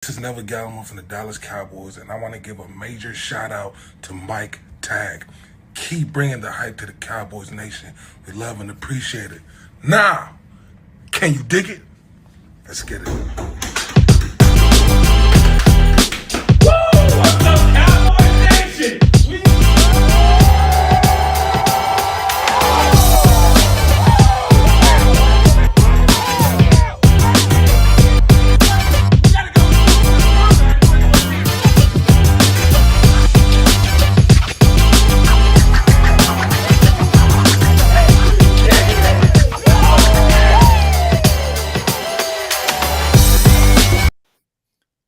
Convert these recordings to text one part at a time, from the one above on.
This is Never Gallimore from the Dallas Cowboys, and I want to give a major shout out to Mike Tag. Keep bringing the hype to the Cowboys Nation. We love and appreciate it. Now, can you dig it? Let's get it. What's up, Cowboys Nation?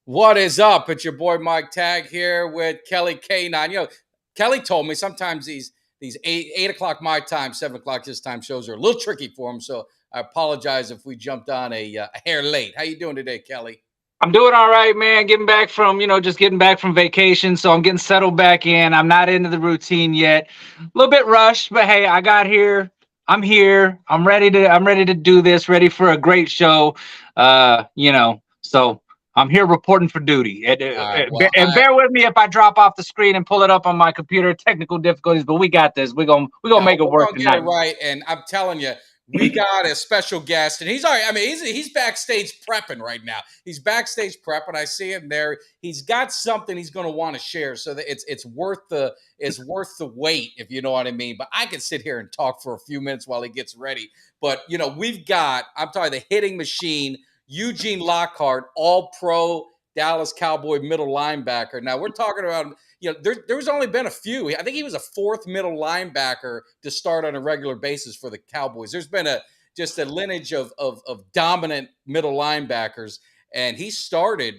What is up? It's your boy Mike Tag here with Kelly K9. Kelly told me sometimes these eight o'clock my time, 7 o'clock his time shows are a little tricky for him. So I apologize if we jumped on a hair late. How you doing today, Kelly? I'm doing all right, man. Getting back from, just getting back from vacation. So I'm getting settled back in. I'm not into the routine yet. A little bit rushed, but hey, I got here. I'm here. I'm ready to do this, ready for a great show. So I'm here reporting for duty. All right. Well, And bear with me if I drop off the screen and pull it up on my computer. Technical difficulties, but we got this. We're gonna make it we're work gonna get it tonight. right. And I'm telling you, we got a special guest, and he's already. I mean, he's backstage prepping right now. He's backstage prepping. I see him there. He's got something he's going to want to share, so that it's worth the wait, if you know what I mean. But I can sit here and talk for a few minutes while he gets ready. But we've got. I'm talking the hitting machine, Eugene Lockhart, All Pro Dallas Cowboy middle linebacker. Now we're talking about there's only been a few. I think he was a fourth middle linebacker to start on a regular basis for the Cowboys. There's been just a lineage of dominant middle linebackers, and he started.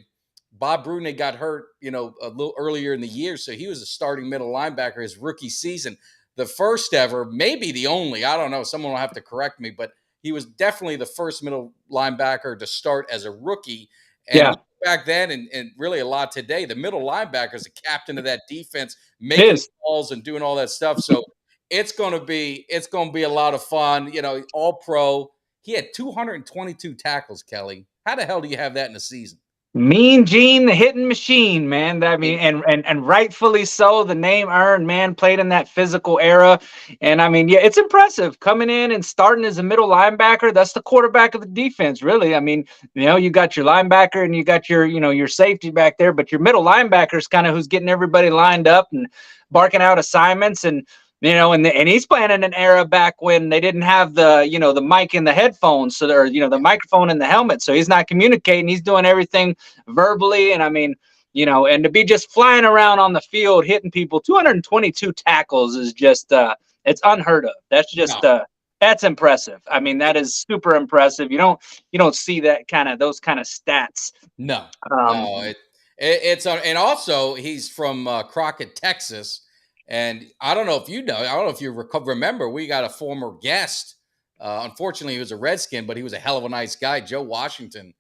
Bob Bruney got hurt, a little earlier in the year, so he was a starting middle linebacker his rookie season. The first ever, maybe the only. I don't know. Someone will have to correct me, but he was definitely the first middle linebacker to start as a rookie. And Yeah, back then, and really a lot today, the middle linebacker is the captain of that defense, it making is. calls and doing all that stuff. So it's gonna be a lot of fun. All pro. He had 222 tackles, Kelly. How the hell do you have that in a season? Mean Gene, the hitting machine, man. I mean, Hey, and rightfully so. The name earned, man. Played in that physical era, and I mean, yeah, it's impressive coming in and starting as a middle linebacker. That's the quarterback of the defense, really. I mean, you got your linebacker and you got your safety back there, but your middle linebacker is kind of who's getting everybody lined up and barking out assignments and. And he's playing in an era back when they didn't have the mic in the headphones, so there, the microphone in the helmet. So he's not communicating. He's doing everything verbally. And I mean, and to be just flying around on the field, hitting people, 222 tackles is just, it's unheard of. That's just, no, that's impressive. I mean, that is super impressive. You don't see those kind of stats. no, Um, no. It's and also he's from Crockett, Texas, and I don't know if you know. I don't know if you remember. We got a former guest. Unfortunately, he was a Redskin, but he was a hell of a nice guy, Joe Washington,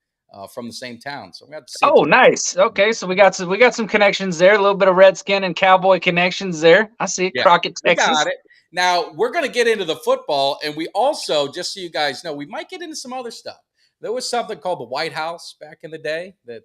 from the same town. So we got to see. oh, nice. Okay. So we got some connections there, a little bit of Redskin and Cowboy connections there. I see Yeah, Crockett, we got Texas. it. Now we're going to get into the football, and we also, just so you guys know, we might get into some other stuff. There was something called the White House back in the day that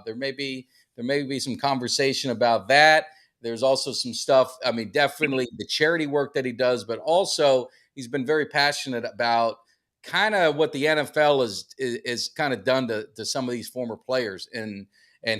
there may be some conversation about that. There's also some stuff. I mean, definitely the charity work that he does, but also he's been very passionate about kind of what the NFL is kind of done to some of these former players, and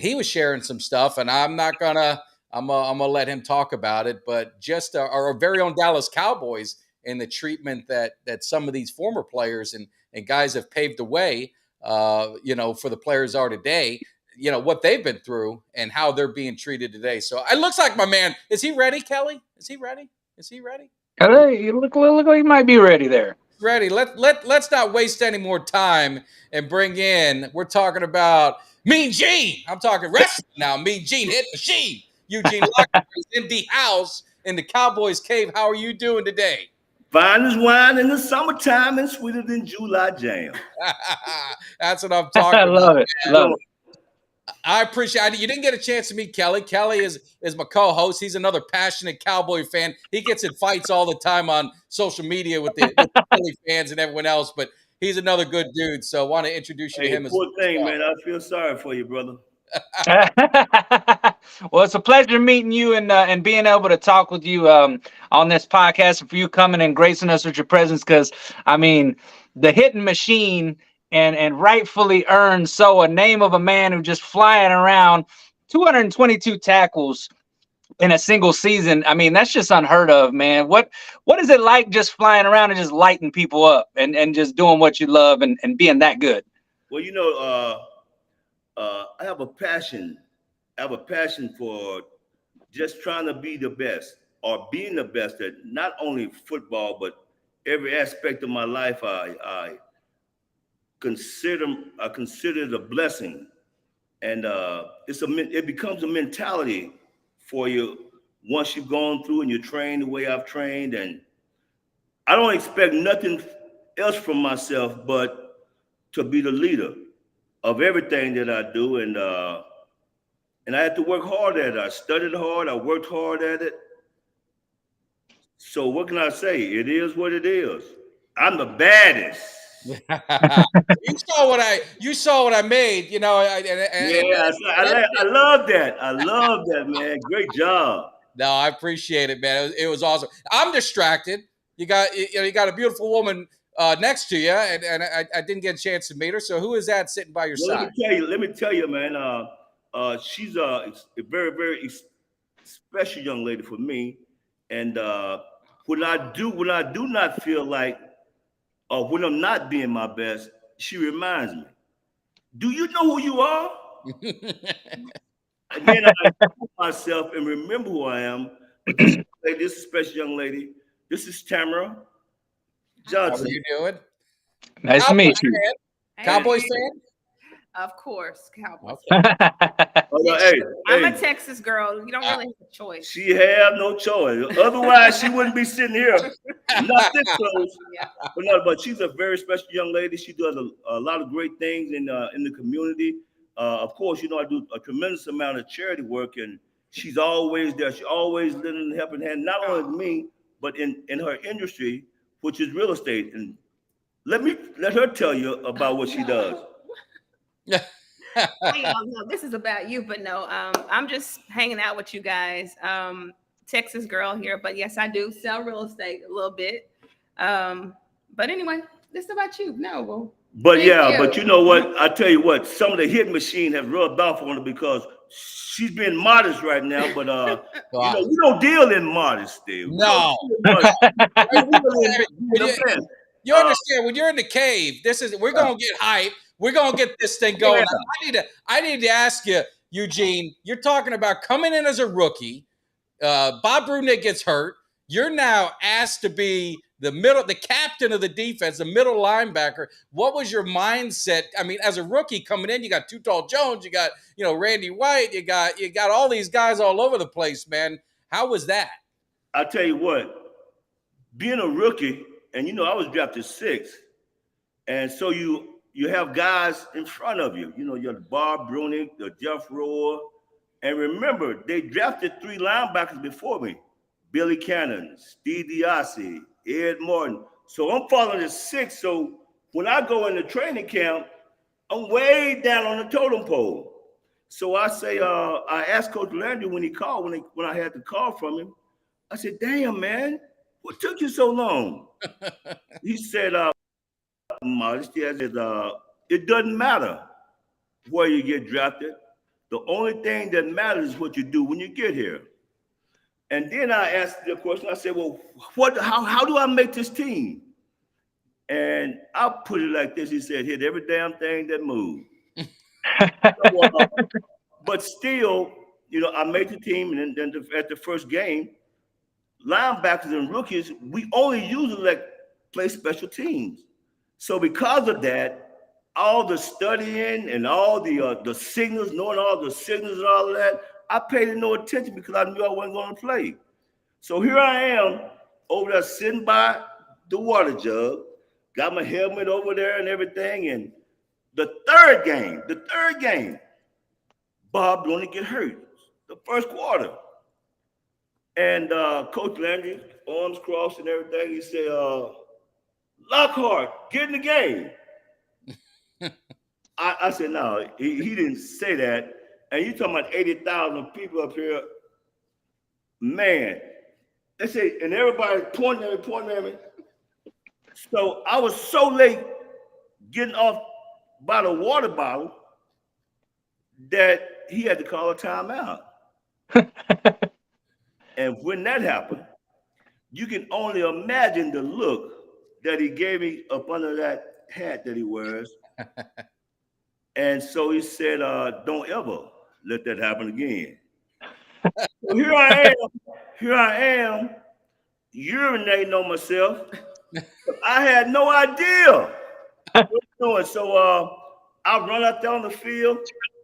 he was sharing some stuff, and I'm gonna let him talk about it, but just our very own Dallas Cowboys and the treatment that some of these former players and guys have paved the way, for the players are today. What they've been through and how they're being treated today. So it looks like my man is he ready, Kelly? Is he ready? Is he ready? Hey, you look like you might be ready there. Ready. Let's not waste any more time and bring in. We're talking about Mean Gene. I'm talking wrestling now. Mean Gene hit machine. Eugene Lockhart is in the house in the Cowboys cave. How are you doing today? Fine as wine in the summertime and sweeter than July jam. That's what I'm I talking about. love it. Love So, it. I appreciate it. You didn't get a chance to meet Kelly. Kelly is my co-host. He's another passionate Cowboy fan. He gets in fights all the time on social media with the Philly fans and everyone else, but he's another good dude. So I want to introduce you to hey, him as poor thing, well. man. I feel sorry for you, brother. Well, it's a pleasure meeting you and being able to talk with you on this podcast, and for you coming and gracing us with your presence. Because I mean, the hitting machine and rightfully earned so, a name of a man who just flying around 222 tackles in a single season. I mean, that's just unheard of, man. What is it like just flying around and just lighting people up and just doing what you love and being that good? Well, I have a passion. I have a passion for just trying to be the best or being the best at not only football but every aspect of my life. I consider I consider it a blessing, and it becomes a mentality for you once you've gone through and you're trained the way I've trained, and I don't expect nothing else from myself but to be the leader of everything that I do, and I had to work hard at it. I studied hard. I worked hard at it. So what can I say? It is what it is. I'm the baddest. You saw what I made, Yeah, I love that. I love that, man. Great job. no, I appreciate it, man. It was awesome. I'm distracted. You got a beautiful woman next to you, and I didn't get a chance to meet her. So who is that sitting by your Well, side? let me tell you, man. She's a very, very special young lady for me. And when I do not feel like, or when I'm not being my best, she reminds me, "Do you know who you are?" And then I put myself and remember who I am. But this is a special young lady. This is Tamara How are Johnson. you doing? Nice to meet you. Cowboys fan? Of course, Cowboys. Okay. I'm a Texas girl. You don't really have a choice. She have no choice. Otherwise, she wouldn't be sitting here. Not this close. Yeah. But she's a very special young lady. She does a lot of great things in the community. Of course, I do a tremendous amount of charity work, and she's always there. She always lending a helping hand, not only to me, but in her industry, which is real estate. And let her tell you about what she does. No, this is about you, but no, I'm just hanging out with you guys. Texas girl here, but yes, I do sell real estate a little bit. But anyway, this is about you. No, but you know what? I tell you what, some of the hit machine have rubbed off on her because she's being modest right now. But wow. We don't deal in modesty. No. You understand when you're in the cave, we're gonna get hype. We're gonna get this thing going. I need to ask you, Eugene. You're talking about coming in as a rookie. Bob Brunick gets hurt. You're now asked to be the captain of the defense, the middle linebacker. What was your mindset? I mean, as a rookie coming in, you got Too Tall Jones, you got Randy White, you got all these guys all over the place, man. How was that? I'll tell you what, being a rookie, and I was drafted 6th, and so you have guys in front of you. You have Bob Brunick, the Jeff Rohr, and remember, they drafted 3 linebackers before me: Billy Cannon, Steve DiAsi, Ed Martin. So I'm following the 6th. So when I go into training camp, I'm way down on the totem pole. So I say, I asked Coach Landry when he called, when I had the call from him, I said, "Damn, man, what took you so long?" He said, modesty, I said, it doesn't matter where you get drafted. The only thing that matters is what you do when you get here. And then I asked the question, I said, well, how do I make this team? And I'll put it like this. He said, hit every damn thing that moves. But still, I made the team, and then at the first game, linebackers and rookies, we only usually play special teams. So because of that, all the studying and all the signals, knowing all the signals and all of that, I paid no attention because I knew I wasn't going to play. So here I am over there sitting by the water jug, got my helmet over there and everything. And the third game, Bob don't get hurt. The first quarter. And Coach Landry, arms crossed and everything, he said, Lockhart, get in the game. I said, no, he didn't say that. And you talking about 80,000 people up here. Man, they say, and everybody pointing at me. So I was so late getting off by the water bottle that he had to call a timeout. And when that happened, you can only imagine the look that he gave me up under that hat that he wears. And so he said, don't ever let that happen again. So here I am, urinating on myself. I had no idea what I'm doing. So I run out there on the field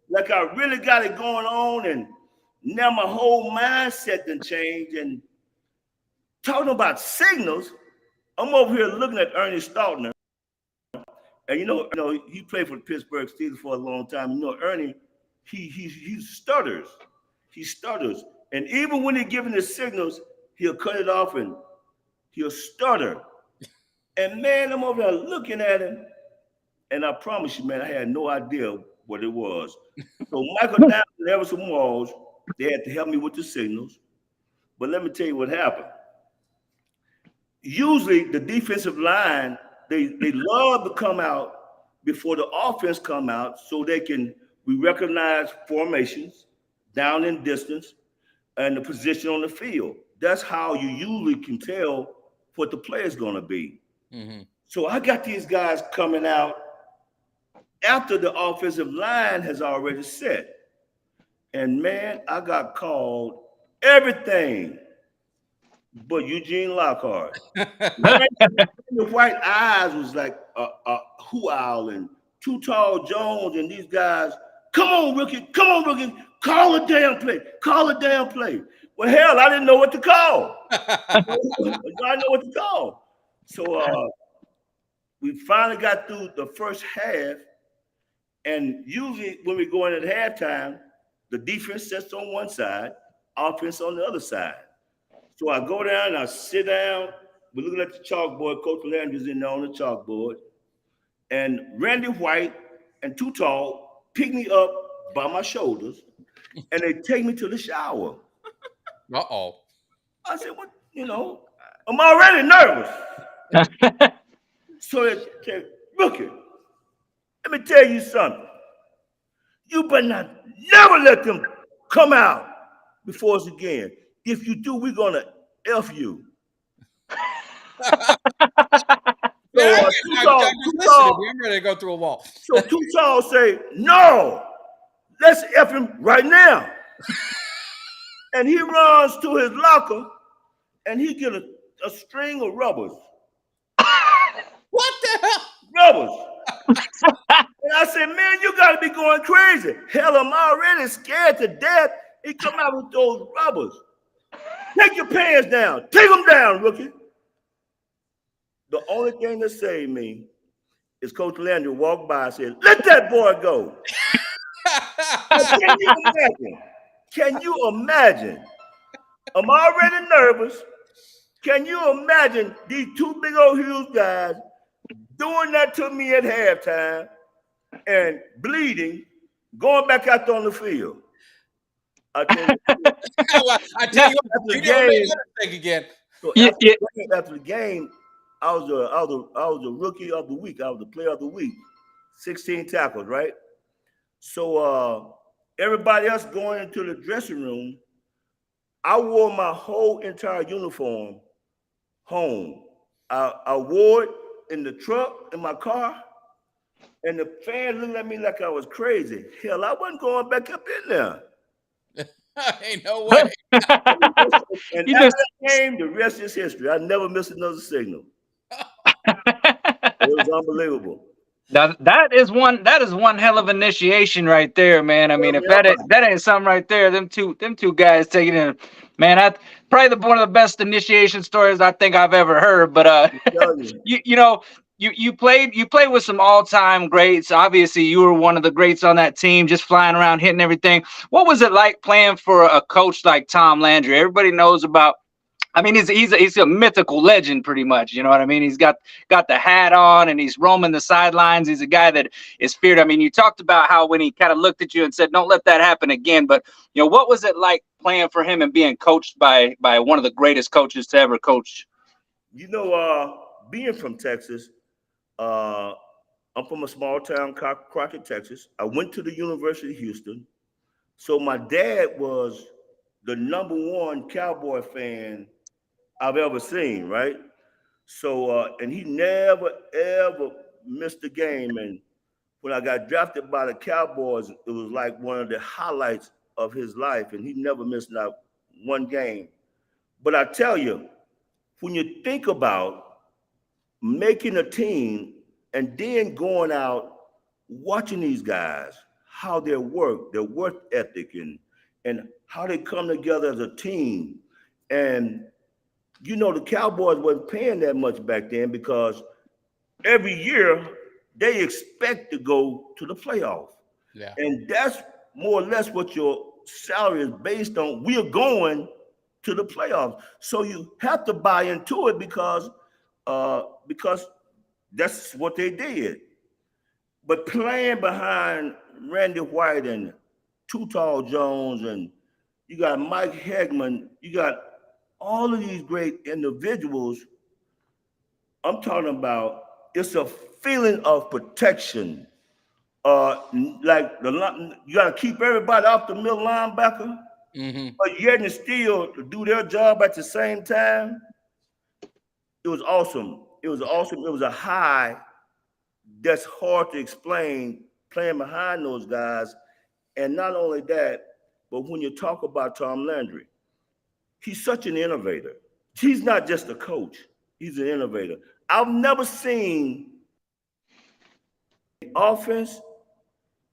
like I really got it going on, and now my whole mindset done changed. And talking about signals, I'm over here looking at Ernie Stautner. And you know, he played for the Pittsburgh Steelers for a long time. You know, Ernie, he stutters. He stutters. And even when he's giving the signals, he'll cut it off and he'll stutter. And man, I'm over there looking at him. And I promise you, man, I had no idea what it was. So Michael Down and Everson Walls, they had to help me with the signals. But let me tell you what happened. Usually the defensive line, they love to come out before the offense come out so we recognize formations, down in distance, and the position on the field. That's how you usually can tell what the play is going to be. Mm-hmm. So I got these guys coming out after the offensive line has already set. And man, I got called everything but Eugene Lockhart. The white eyes was like a hoo-owl, and Too Tall Jones and these guys, come on, rookie, call a damn play. Well, hell, I didn't know what to call. I didn't know what to call. So we finally got through the first half, and usually when we go in at halftime, the defense sits on one side, offense on the other side. So I go down and I sit down. We're looking at the chalkboard. Coach Landry's in there on the chalkboard. And Randy White and Too Tall pick me up by my shoulders, and they take me to the shower. Uh-oh. I said, what, I'm already nervous. So they said, rookie, let me tell you something. You better never let them come out before us again. If you do, we're going to F you. I'm ready to go through a wall. So Too Tall say, no, let's F him right now. And he runs to his locker and he get a string of rubbers. What the hell? Rubbers. And I said, man, you got to be going crazy. Hell, I'm already scared to death. He come out with those rubbers. Take your pants down. Take them down, rookie. The only thing that saved me is Coach Landry walked by and said, let that boy go. Can you imagine? I'm already nervous. Can you imagine these two big old huge guys doing that to me at halftime and bleeding, going back out there on the field? I tell you, after the game, again. So after the game, I was a rookie of the week. I was the player of the week. 16 tackles, right? So everybody else going into the dressing room, I wore my whole entire uniform home. I wore it in the truck, in my car, and the fans looked at me like I was crazy. Hell, I wasn't going back up in there. Ain't no way. And after that game, the rest is history. I never missed another signal. It was unbelievable. Now, that is one hell of initiation right there, man. I mean, if that ain't something right there, them two guys taking it, man. That's probably one of the best initiation stories I think I've ever heard. But you played with some all-time greats. Obviously, you were one of the greats on that team, just flying around, hitting everything. What was it like playing for a coach like Tom Landry? Everybody knows about I mean, he's a mythical legend, pretty much. You know what I mean? He's got the hat on and he's roaming the sidelines. He's a guy that is feared. I mean, you talked about how when he kind of looked at you and said, "Don't let that happen again." But what was it like playing for him and being coached by one of the greatest coaches to ever coach? Being from Texas, uh, I'm from a small town, Crockett, Texas. I went to the University of Houston. So my dad was the number one Cowboy fan I've ever seen, right? So, and he never, ever missed a game. And when I got drafted by the Cowboys, it was like one of the highlights of his life. And he never missed not one game. But I tell you, when you think about making a team and then going out, watching these guys, how their work ethic, and how they come together as a team. And the Cowboys wasn't paying that much back then because every year they expect to go to the playoff. Yeah. And that's more or less what your salary is based on. We are going to the playoffs. So you have to buy into it because that's what they did. But playing behind Randy White and Too Tall Jones, and you got Mike Hegman, you got all of these great individuals. I'm talking about it's a feeling of protection. Like you got to keep everybody off the middle linebacker, but yet and still do their job at the same time. It was awesome. It was awesome. It was a high that's hard to explain playing behind those guys. And not only that, but when you talk about Tom Landry, he's such an innovator. He's not just a coach, he's an innovator. I've never seen offense.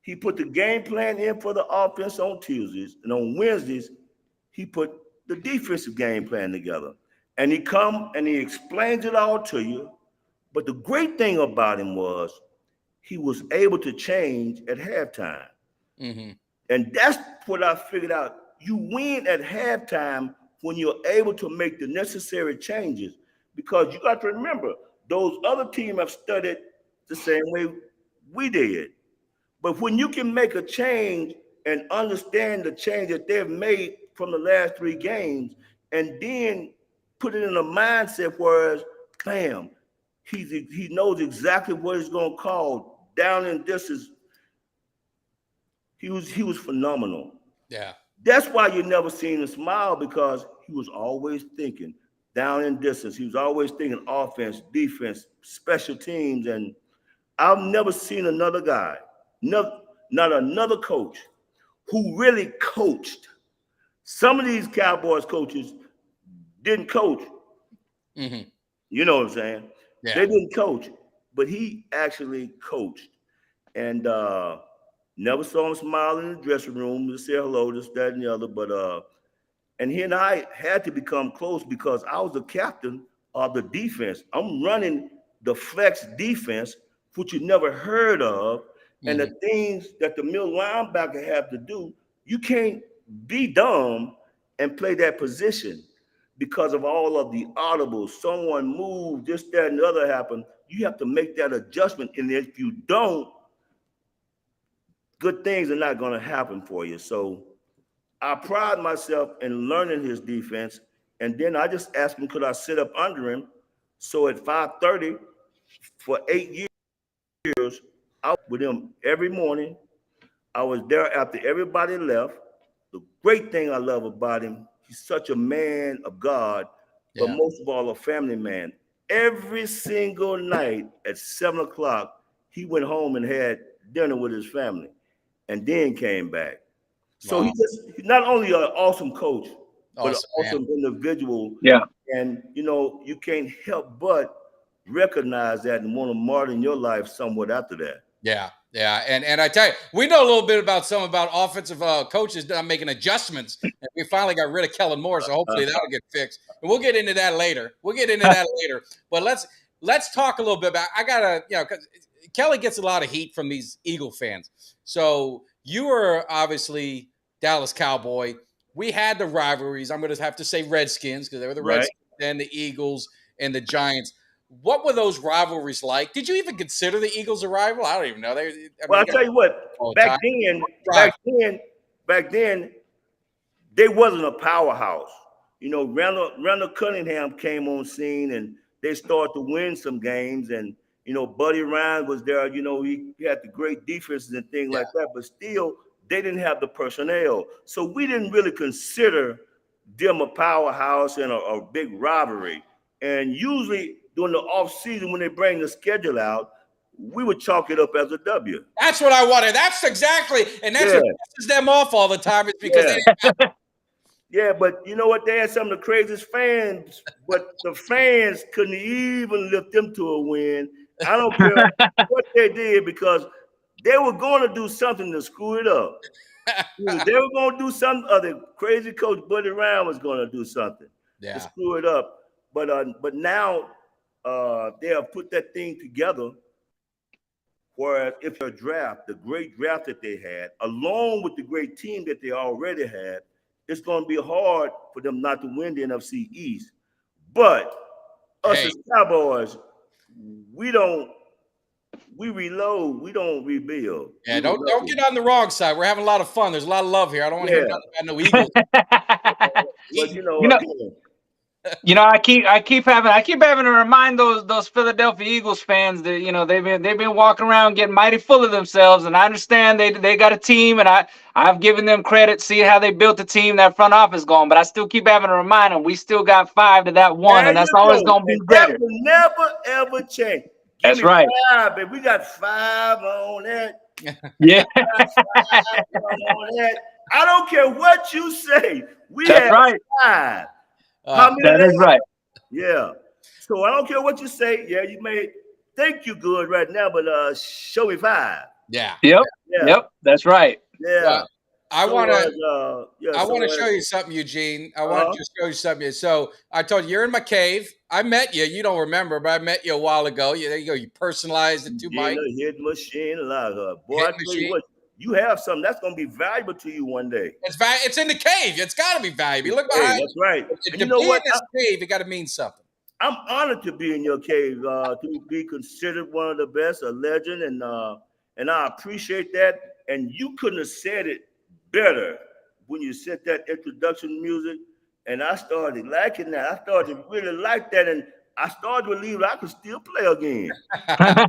He put the game plan in for the offense on Tuesdays, and on Wednesdays, he put the defensive game plan together. And he come and he explains it all to you. But the great thing about him was he was able to change at halftime. And that's what I figured out. You win at halftime when you're able to make the necessary changes, because you got to remember, those other teams have studied the same way we did. But when you can make a change and understand the change that they've made from the last 3 games, and then put it in a mindset where, bam, he knows exactly what he's going to call down and distance. He was phenomenal. Yeah. That's why you never seen him smile, because he was always thinking down and distance. He was always thinking offense, defense, special teams. And I've never seen another guy, not another coach, who really coached. Some of these Cowboys coaches didn't coach. You know what I'm saying? Yeah. They didn't coach, but he actually coached. And never saw him smile in the dressing room to say hello, this, that, and the other. But and he and I had to become close because I was the captain of the defense. I'm running the flex defense, which you never heard of. And the things that the middle linebacker have to do, you can't be dumb and play that position because of all of the audibles. Someone moved, this, that, and the other happened. You have to make that adjustment. And if you don't, good things are not going to happen for you. So I pride myself in learning his defense. And then I just asked him, could I sit up under him? So at 5:30 for 8 years, I was with him every morning. I was there after everybody left. The great thing I love about him, he's such a man of God, but most of all, a family man. Every single night at 7 o'clock, he went home and had dinner with his family and then came back. So he's not only an awesome coach, but an awesome individual. Yeah. And, you can't help but recognize that and want to model your life somewhat after that. Yeah. Yeah. And I tell you, we know a little bit about offensive coaches not making adjustments. And we finally got rid of Kellen Moore. So hopefully that'll get fixed. And we'll get into that later. But let's talk a little bit about, I gotta, because Kelly gets a lot of heat from these Eagle fans. So you were obviously Dallas Cowboy. we had the rivalries. I'm going to have to say Redskins because they were the Right. Redskins and the Eagles and the Giants. What were those rivalries like? Did you even consider the Eagles a rival? I don't even know. Well, I'll tell you what. all the Back time. then, Right. back then, they wasn't a powerhouse. You know, Randall Cunningham came on scene, and they started to win some games. And you know, Buddy Ryan was there. You know, he had the great defenses and things Yeah. like that. But still, they didn't have the personnel, so we didn't really consider them a powerhouse and a big rivalry. And usually during the off season, when they bring the schedule out, we would chalk it up as a W. That's what I wanted. That's exactly, and that's Yeah. what pisses them off all the time. Is because Yeah. they Yeah, but you know what? They had some of the craziest fans, but the fans couldn't even lift them to a win. I don't care what they did because they were going to do something to screw it up. They were going to do something. The crazy coach Buddy Ryan was going to do something to screw it up. But now they have put that thing together. Whereas if your draft, the great draft that they had, along with the great team that they already had, it's going to be hard for them not to win the NFC East. But us as Cowboys, we reload, we don't rebuild. Yeah, don't get on the wrong side. We're having a lot of fun. There's a lot of love here. I don't want to hear nothing about no Eagles. Well, I keep having to remind those Philadelphia Eagles fans that they've been walking around getting mighty full of themselves, and I understand they got a team, and I've given them credit, see how they built the team, that front office going, but I still keep having to remind them we still got 5 to that 1, and that's always going to be better. That will never ever change. That's right. 5, baby. We got 5 on that. Yeah. 5 on that. I don't care what you say. That's right. 5. How many that is right. Yeah. So I don't care what you say. Yeah, you may think you good right now, but show me 5. Yeah. Yep. That's right. Yeah. I want to show you something, Eugene. I want to just show you something. So I told you, you're in my cave. I met you. You don't remember, but I met you a while ago. There you go. You personalized it to Mike. Hit machine like her. Boy, I tell you what, you have something that's going to be valuable to you one day. It's in the cave. It's got to be valuable. You look behind. That's right. And you know what? In this cave, it got to mean something. I'm honored to be in your cave, to be considered one of the best, a legend, and I appreciate that. And you couldn't have said it better when you said that introduction music, and I started liking that. I started to really like that, and I started to believe I could still play again. But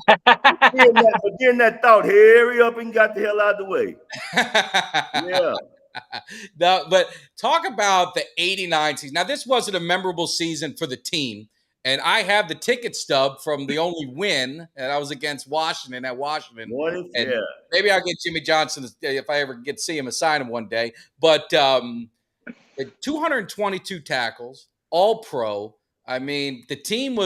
then that thought, hurry up and got the hell out of the way. Yeah. But talk about the 89 season. Now, this wasn't a memorable season for the team, and I have the ticket stub from the only win, and I was against Washington at Washington. Maybe I'll get Jimmy Johnson if I ever get to see him, assign him one day. But 222 tackles, all pro. I mean, the team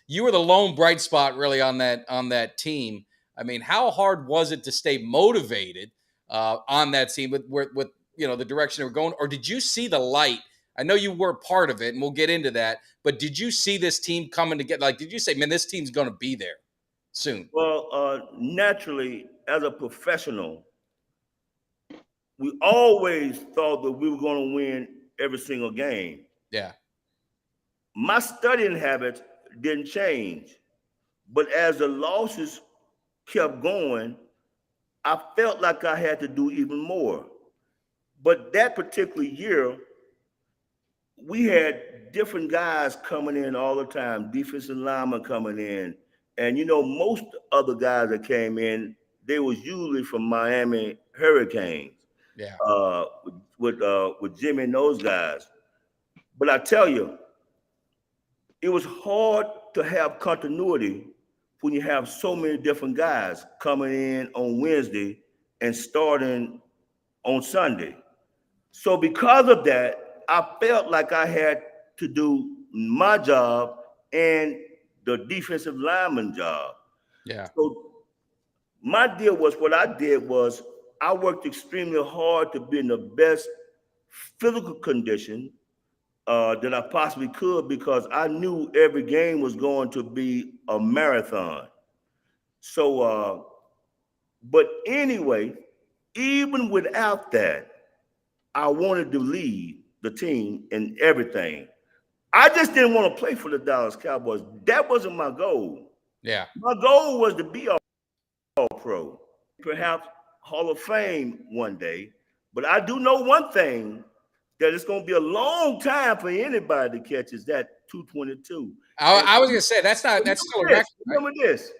you were the lone bright spot really on that team. I mean, how hard was it to stay motivated on that team with the direction they were going? Or did you see the light? I know you were part of it, and we'll get into that. But did you see this team coming together? Like, did you say, man, this team's going to be there soon? Well, naturally, as a professional, we always thought that we were going to win every single game. Yeah. My studying habits didn't change. But as the losses kept going, I felt like I had to do even more. But that particular year, we had different guys coming in all the time, defensive linemen coming in. And, most other guys that came in, they was usually from Miami Hurricanes. Yeah. With Jimmy and those guys. But I tell you, it was hard to have continuity when you have so many different guys coming in on Wednesday and starting on Sunday. So because of that, I felt like I had to do my job and the defensive lineman job. Yeah. So my deal was, what I did was I worked extremely hard to be in the best physical condition that I possibly could, because I knew every game was going to be a marathon. So, but anyway, even without that, I wanted to lead the team in everything. I just didn't want to play for the Dallas Cowboys. That wasn't my goal. Yeah. My goal was to be all pro, perhaps Hall of Fame one day. But I do know one thing, that it's going to be a long time for anybody to catch is that 222. I was gonna say that's still a record. Right? Remember this.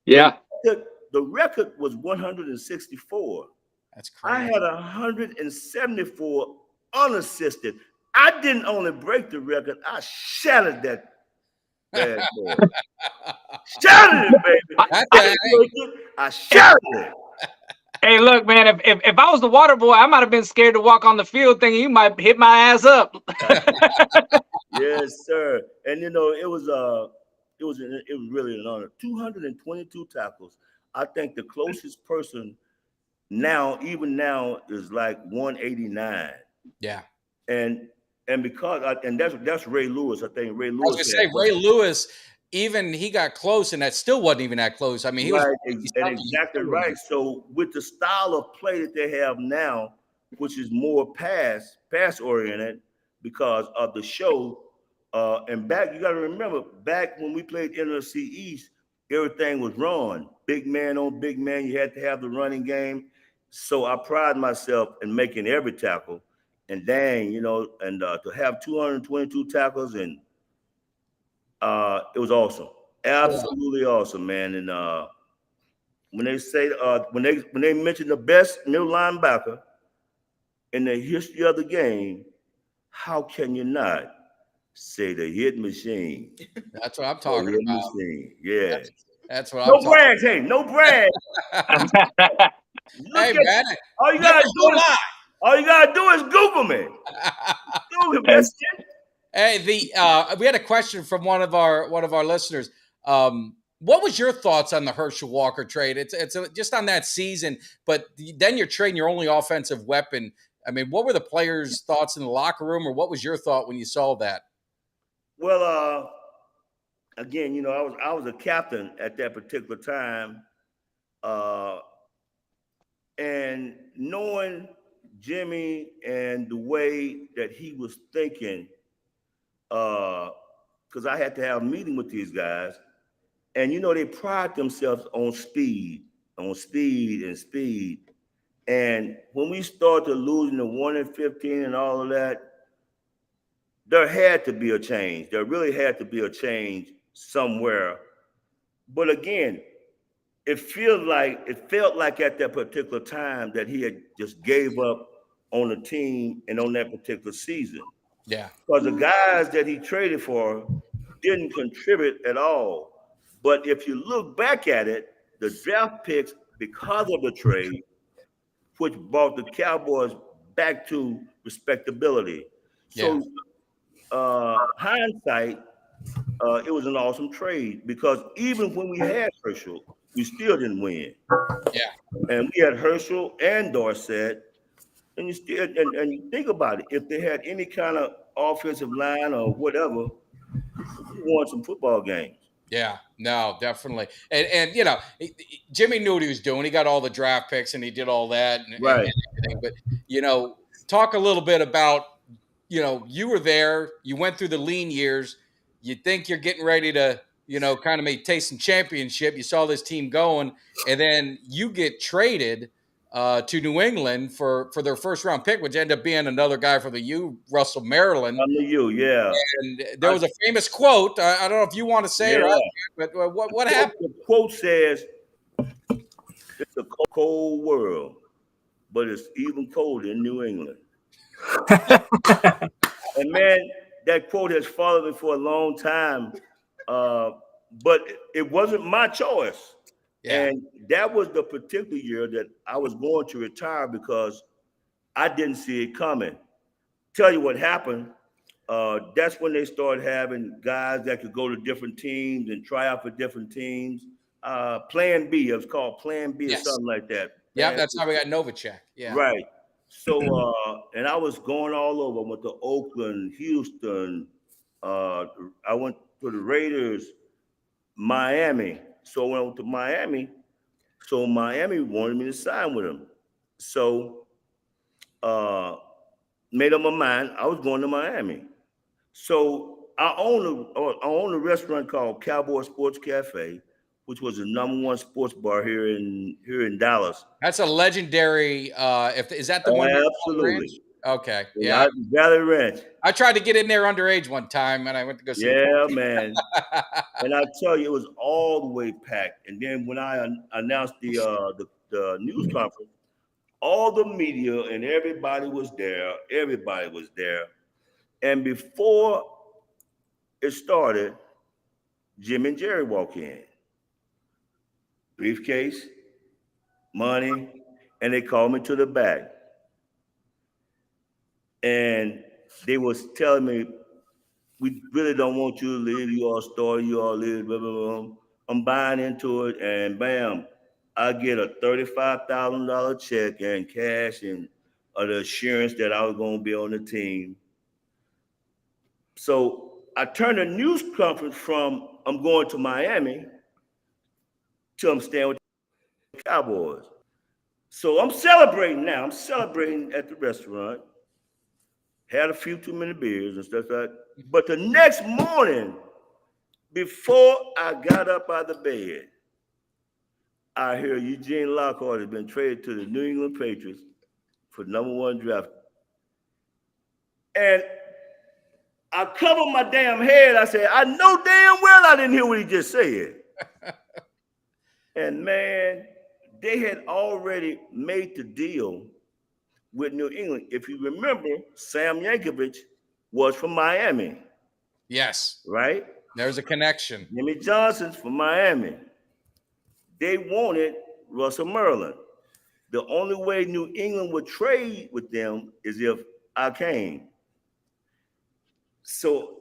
Yeah. The record was 164. That's crazy. I had 174 unassisted. I didn't only break the record, I shattered that bad boy. Shattered it, baby. I shattered it. Hey, look, man. If I was the water boy, I might have been scared to walk on the field, thinking you might hit my ass up. Yes, sir. And you know, it was really an honor. 222 tackles. I think the closest person now, even now, is like 189. Yeah. And because and that's Ray Lewis. I think Ray Lewis. I was gonna say Ray Lewis. Even he got close, and that still wasn't even that close. I mean, he was exactly right. So with the style of play that they have now, which is more pass oriented because of the show, and back you got to remember back when we played NFC East, everything was run, big man on big man. You had to have the running game. So I pride myself in making every tackle, and dang, you know, and to have 222 tackles and it was awesome, absolutely awesome, man. And when they say when they mention the best middle linebacker in the history of the game, how can you not say the hit machine? That's what I'm talking hit about. Machine. Yeah, that's what I'm talking brag, hey, no brag. Hey, man, all you gotta do is Google me. Google me. That's it. Hey, we had a question from one of our listeners. What was your thoughts on the Herschel Walker trade? It's just on that season, but then you're trading your only offensive weapon. I mean, what were the players' thoughts in the locker room, or what was your thought when you saw that? Well, again, you know, I was a captain at that particular time, and knowing Jimmy and the way that he was thinking, because I had to have a meeting with these guys, and you know they pride themselves on speed. And when we started losing the 1-15 and all of that, there had to be a change. There really had to be a change somewhere. But again, it felt like at that particular time that he had just gave up on the team and on that particular season. Yeah. Because the guys that he traded for didn't contribute at all. But if you look back at it, the draft picks, because of the trade, which brought the Cowboys back to respectability. So hindsight, it was an awesome trade because even when we had Herschel, we still didn't win. Yeah. And we had Herschel and Dorsett, and you still and you think about it, if they had any kind of offensive line or whatever, we won some football games. Yeah, no, definitely. And you know, Jimmy knew what he was doing. He got all the draft picks and he did all that and everything. But, you know, talk a little bit about, you know, you were there, you went through the lean years, you think you're getting ready to, you know, kind of make taste some championship. You saw this team going, and then you get traded to New England for their first round pick, which ended up being another guy from the U, Russell Maryland. Under you, yeah. And there was a famous quote. I don't know if you want to say it, but what happened? The quote says, "It's a cold world, but it's even colder in New England." And man, that quote has followed me for a long time. But it wasn't my choice. Yeah. And that was the particular year that I was going to retire because I didn't see it coming. Tell you what happened. That's when they started having guys that could go to different teams and try out for different teams. Plan B, it was called Plan B or something like that. Yeah, that's how we got Novacek. Yeah. Right. So, and I was going all over. I went to Oakland, Houston. I went to the Raiders, Miami. So when I went to Miami, Miami wanted me to sign with them. So made up my mind I was going to Miami. So I own a restaurant called Cowboy Sports Cafe, which was the #1 sports bar here in Dallas. That's a legendary. Is that the one with Valley Ranch? Absolutely. Okay, Yeah, yeah. Valley Ranch. I tried to get in there underage one time, and I went to go see. Yeah, man. And I tell you, it was all the way packed. And then when I announced the news conference, all the media and everybody was there. Everybody was there. And before it started, Jim and Jerry walk in, briefcase, money, and they called me to the back. And they was telling me, we really don't want you to leave. You all story, you all live, blah, blah, blah. I'm buying into it, and bam, I get a $35,000 check and cash and the assurance that I was going to be on the team. So I turned the news conference from I'm going to Miami to I'm staying with the Cowboys. So I'm celebrating now. I'm celebrating at the restaurant. Had a few too many beers and stuff like that. But the next morning, before I got up out of the bed, I hear Eugene Lockhart has been traded to the New England Patriots for #1 draft. And I covered my damn head. I said, I know damn well I didn't hear what he just said. And man, they had already made the deal with New England. If you remember, Sam Yankovic was from Miami. Yes. Right? There's a connection. Jimmy Johnson's from Miami. They wanted Russell Merlin. The only way New England would trade with them is if I came. So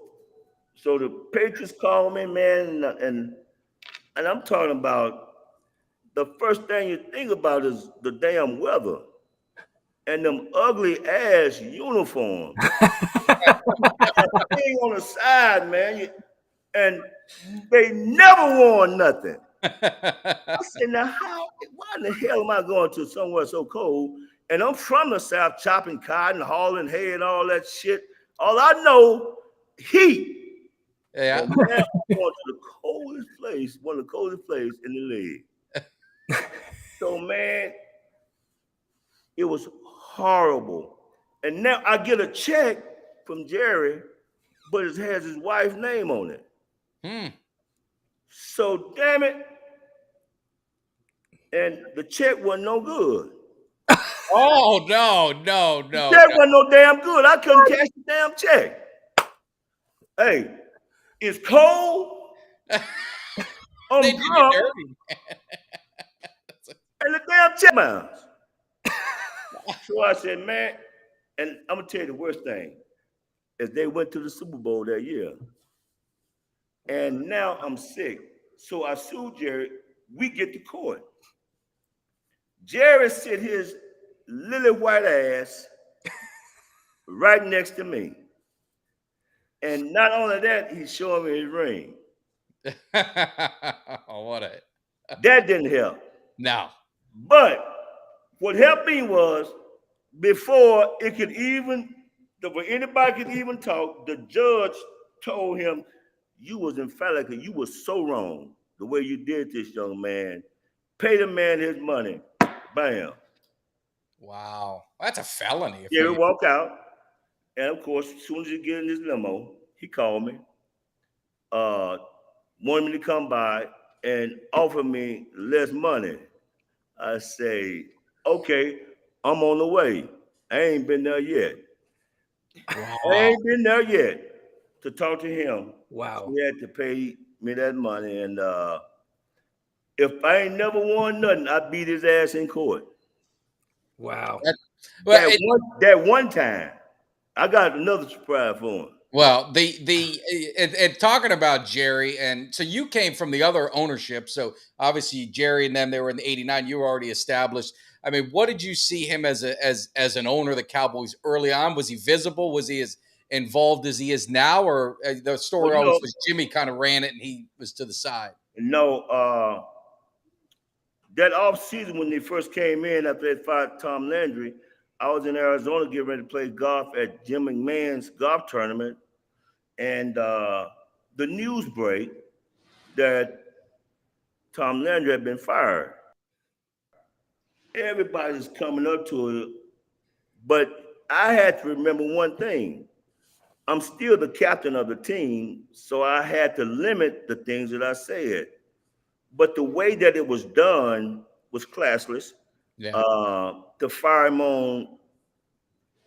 the Patriots called me, man, and I'm talking about the first thing you think about is the damn weather and them ugly ass uniforms. Thing on the side, man, and they never worn nothing. I said, now why in the hell am I going to somewhere so cold? And I'm from the South, chopping cotton, hauling hay and all that shit. All I know, heat. Yeah. And now I'm going to the coldest place, one of the coldest places in the league. So, man, it was horrible. And now I get a check from Jerry, but it has his wife's name on it. So, damn it. And the check wasn't no good. Oh, no. The check wasn't no damn good. I couldn't cash the damn check. Hey, it's cold. I'm drunk. And the damn check bounce. So I said, man, and I'm going to tell you the worst thing is they went to the Super Bowl that year. And now I'm sick. So I sued Jerry. We get to court. Jerry sit his lily white ass right next to me. And not only that, he's showing me his ring. Oh, that didn't help. No. But what helped me was before anybody could even talk, the judge told him, you was emphatic, you were so wrong the way you did this, young man. Pay the man his money. Bam. Wow. That's a felony. Yeah, we walk out. And of course, as soon as you get in this limo, he called me, wanted me to come by and offer me less money. I say, okay, I'm on the way. I ain't been there yet. Wow. I ain't been there yet to talk to him. Wow. So he had to pay me that money. And if I ain't never won nothing, I beat his ass in court. Wow. That one time, I got another surprise for him. Well, talking about Jerry, and so you came from the other ownership. So obviously Jerry and them, they were in the '89. You were already established. I mean, what did you see him as an owner of the Cowboys early on? Was he visible? Was he as involved as he is now? Or the story always was Jimmy kind of ran it and he was to the side? No, that off season when they first came in after they fired Tom Landry, I was in Arizona getting ready to play golf at Jim McMahon's golf tournament, and the news break that Tom Landry had been fired. Everybody's coming up to it, but I had to remember one thing. I'm still the captain of the team, so I had to limit the things that I said. But the way that it was done was classless. Yeah. To fire him on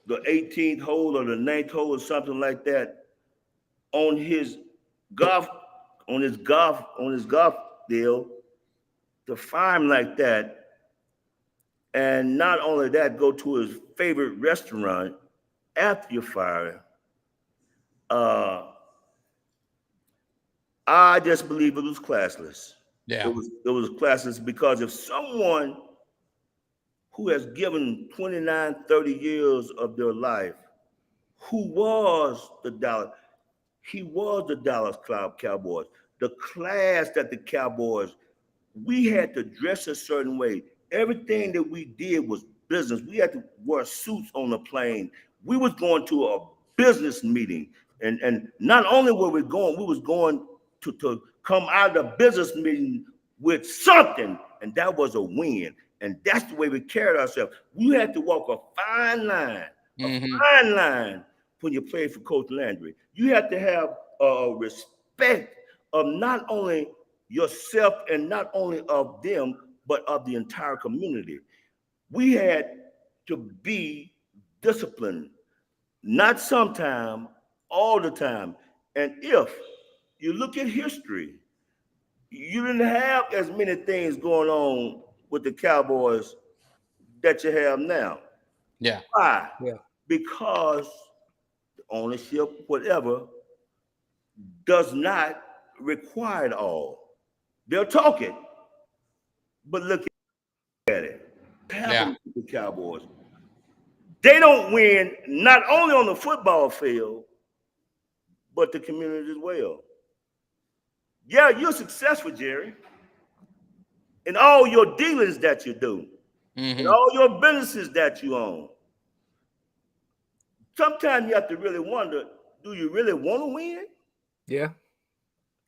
the 18th hole or the 9th hole or something like that on his golf deal, to fire him like that, and not only that, go to his favorite restaurant after you fire him. I just believe it was classless. Yeah. It was classless because if someone who has given 29, 30 years of their life, who was the Dallas, he was the Dallas Cowboys, the class that the Cowboys, we had to dress a certain way. Everything that we did was business. We had to wear suits on the plane. We was going to a business meeting. And not only were we was going to come out of the business meeting with something, and that was a win. And that's the way we carried ourselves. We had to walk a fine line, when you played for Coach Landry. You had to have a respect of not only yourself and not only of them, but of the entire community. We had to be disciplined, not sometime, all the time. And if you look at history, you didn't have as many things going on with the Cowboys that you have now. Yeah. Why? Yeah. Because the ownership, whatever, does not require it all. They'll talk it, but look at it. Happened to the Cowboys. They don't win not only on the football field, but the community as well. Yeah, you're successful, Jerry, in all your dealings that you do, in all your businesses that you own. Sometimes you have to really wonder, do you really want to win? Yeah.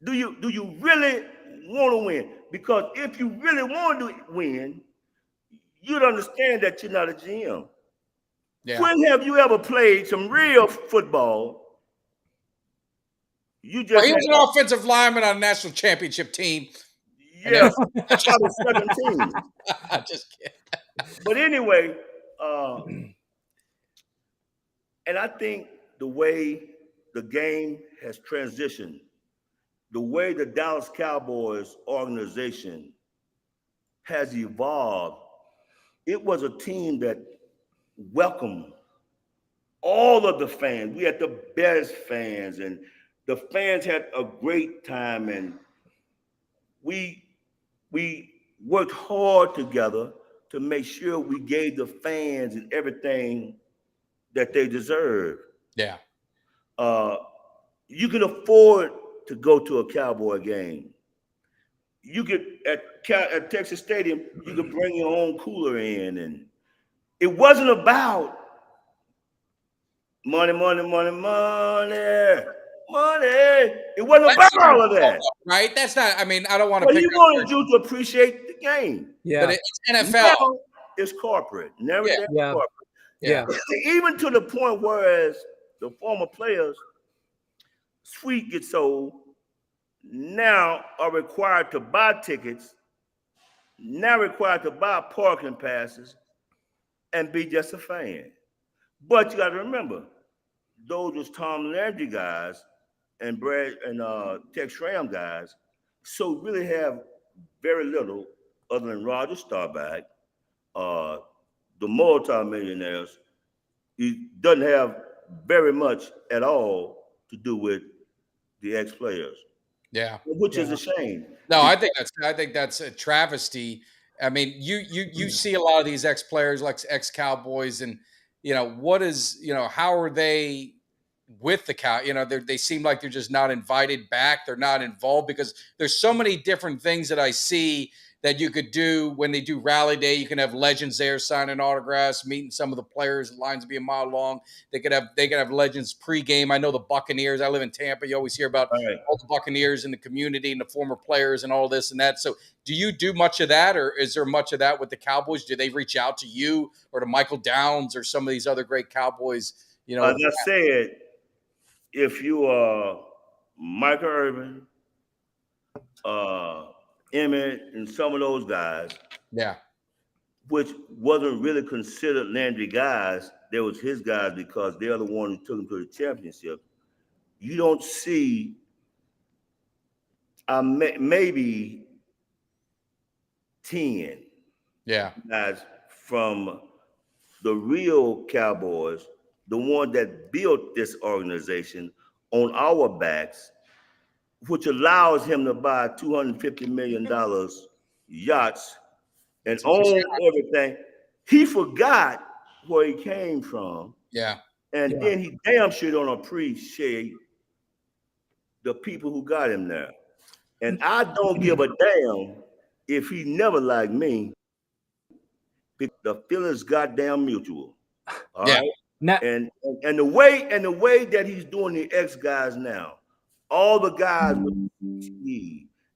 Do you really want to win? Because if you really want to win, you'd understand that you're not a GM. Yeah. When have you ever played some real football? You just he was an offensive lineman on a national championship team. Yeah, probably second team. Just kidding. But anyway, and I think the way the game has transitioned, the way the Dallas Cowboys organization has evolved, it was a team that welcomed all of the fans. We had the best fans, and the fans had a great time, and we worked hard together to make sure we gave the fans and everything that they deserve. Yeah. You can afford to go to a Cowboy game. You could at Texas Stadium, you could bring your own cooler in, and it wasn't about money. It wasn't about all of that, right? That's not. I mean, I don't want to. But he wanted you to appreciate the game. Yeah. But it's NFL. Now it's corporate. Never corporate. Yeah. Even to the point whereas the former players, suite gets sold, now are required to buy tickets, now required to buy parking passes, and be just a fan. But you got to remember, those was Tom Landry guys and Brad and Tex Schramm guys, so really have very little other than Roger Staubach, the multi-millionaires. He doesn't have very much at all to do with the ex-players. Yeah, which is a shame. No, I think that's a travesty. I mean, you see a lot of these ex-players, like ex-Cowboys, and how are they with the Cow? They seem like they're just not invited back. They're not involved because there's so many different things that I see that you could do when they do rally day. You can have legends there signing autographs, meeting some of the players. Lines be a mile long. They could have legends pregame. I know the Buccaneers. I live in Tampa. You always hear about all the Buccaneers in the community and the former players and all this and that. So do you do much of that, or is there much of that with the Cowboys? Do they reach out to you or to Michael Downs or some of these other great Cowboys? As I said, if you are Michael Irvin, Emmett, and some of those guys, which wasn't really considered Landry guys, they was his guys because they're the one who took him to the championship. You don't see maybe 10 guys from the real Cowboys, the one that built this organization on our backs, which allows him to buy $250 million yachts and own everything. He forgot where he came from. And then he damn sure don't appreciate the people who got him there. And I don't give a damn if he never liked me. The feeling's goddamn mutual. All right. And the way that he's doing the X guys now, all the guys with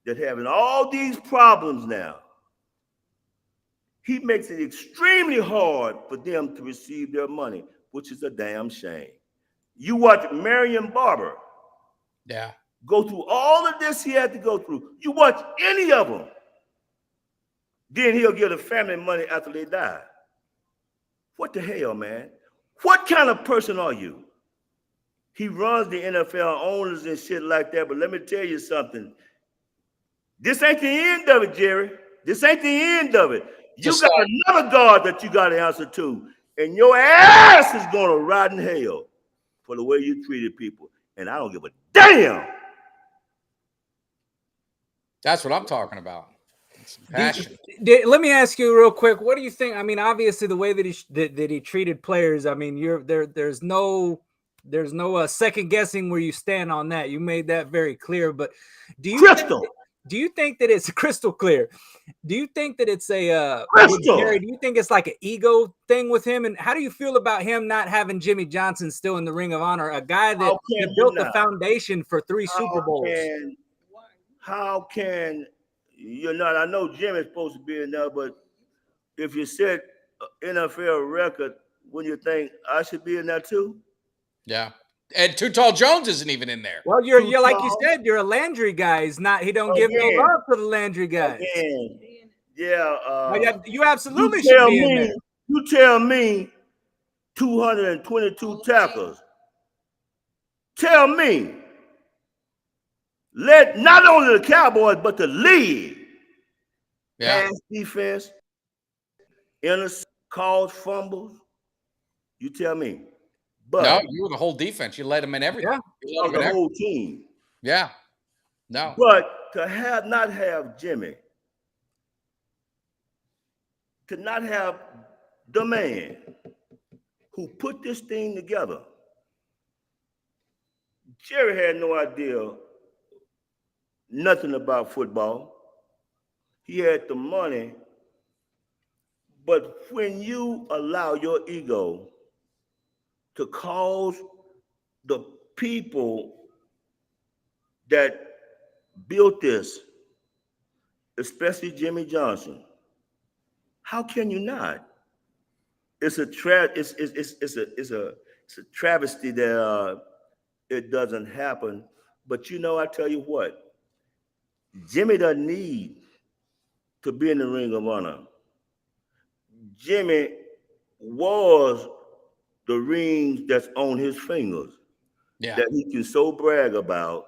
that having all these problems now, he makes it extremely hard for them to receive their money, which is a damn shame. You watch Marion Barber go through all of this he had to go through. You watch any of them, then he'll give the family money after they die. What the hell, man? What kind of person are you? He runs the NFL owners and shit like that, but let me tell you something. This ain't the end of it, Jerry. This ain't the end of it. You got another God that you got to answer to, and your ass is going to rot in hell for the way you treated people. And I don't give a damn. That's what I'm talking about. Passion. Let me ask you real quick. What do you think? I mean, obviously, the way that he treated players. I mean, there's no second guessing where you stand on that. You made that very clear. But do you think that it's crystal clear? Do you think that it's a Jerry, do you think it's like an ego thing with him? And how do you feel about him not having Jimmy Johnson still in the Ring of Honor, a guy that built the foundation for 3 Super Bowls? How can you not? I know Jimmy's supposed to be in there, but if you set NFL record, wouldn't you think I should be in there too? Yeah. And Too Tall Jones isn't even in there. Well, you're like you said, you're a Landry guy. He don't give no love to the Landry guys. You absolutely should be in there. You tell me 222 tackles. Tell me, let not only the Cowboys, but the league pass defense, calls fumbles. You tell me. But no, you were the whole defense. You led them in everything. The whole team. No. But to not have Jimmy, to not have the man who put this thing together. Jerry had no idea nothing about football. He had the money. But when you allow your ego to cause the people that built this, especially Jimmy Johnson, how can you not? It's a travesty that it doesn't happen. But you know, I tell you what, Jimmy doesn't need to be in the Ring of Honor. Jimmy was the rings that's on his fingers that he can so brag about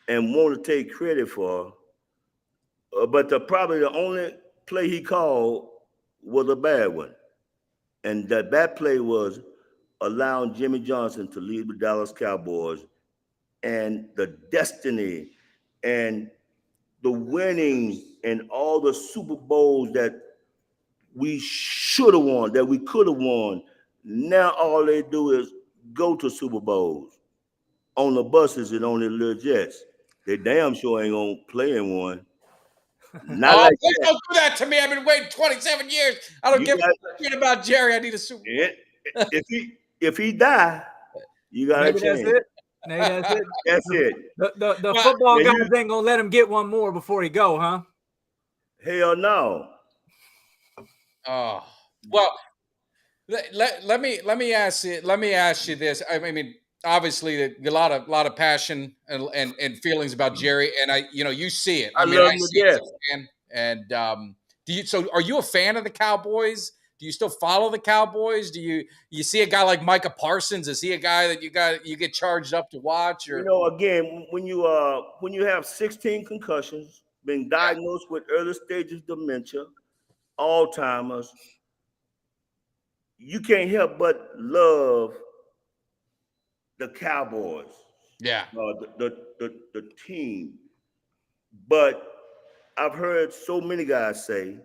and want to take credit for. But probably the only play he called was a bad one. And that play was allowing Jimmy Johnson to lead the Dallas Cowboys, and the destiny and the winning and all the Super Bowls that we should have won, that we could have won. Now all they do is go to Super Bowls on the buses and on the little jets. They damn sure ain't gonna play in one. Not Oh, like please that. don't do that to me. I've been waiting 27 years. I don't You give got a shit about Jerry. I need a Super Bowl. if he die, you got to Maybe that's change. it. Maybe that's it. That's it. The Well, football yeah, guys ain't gonna let him get one more before he go, huh? Hell no. oh, well, let me ask you this. I mean, obviously, a lot of passion and feelings about Jerry, and you see it. I I mean, love I him to see it as death. a fan. And so are you a fan of the Cowboys? Do you still follow the Cowboys? Do you see a guy like Micah Parsons? Is he a guy that you get charged up to watch? Or Again, when you have 16 concussions, been diagnosed with early stages dementia, Alzheimer's, you can't help but love the Cowboys, yeah, the team. But I've heard so many guys say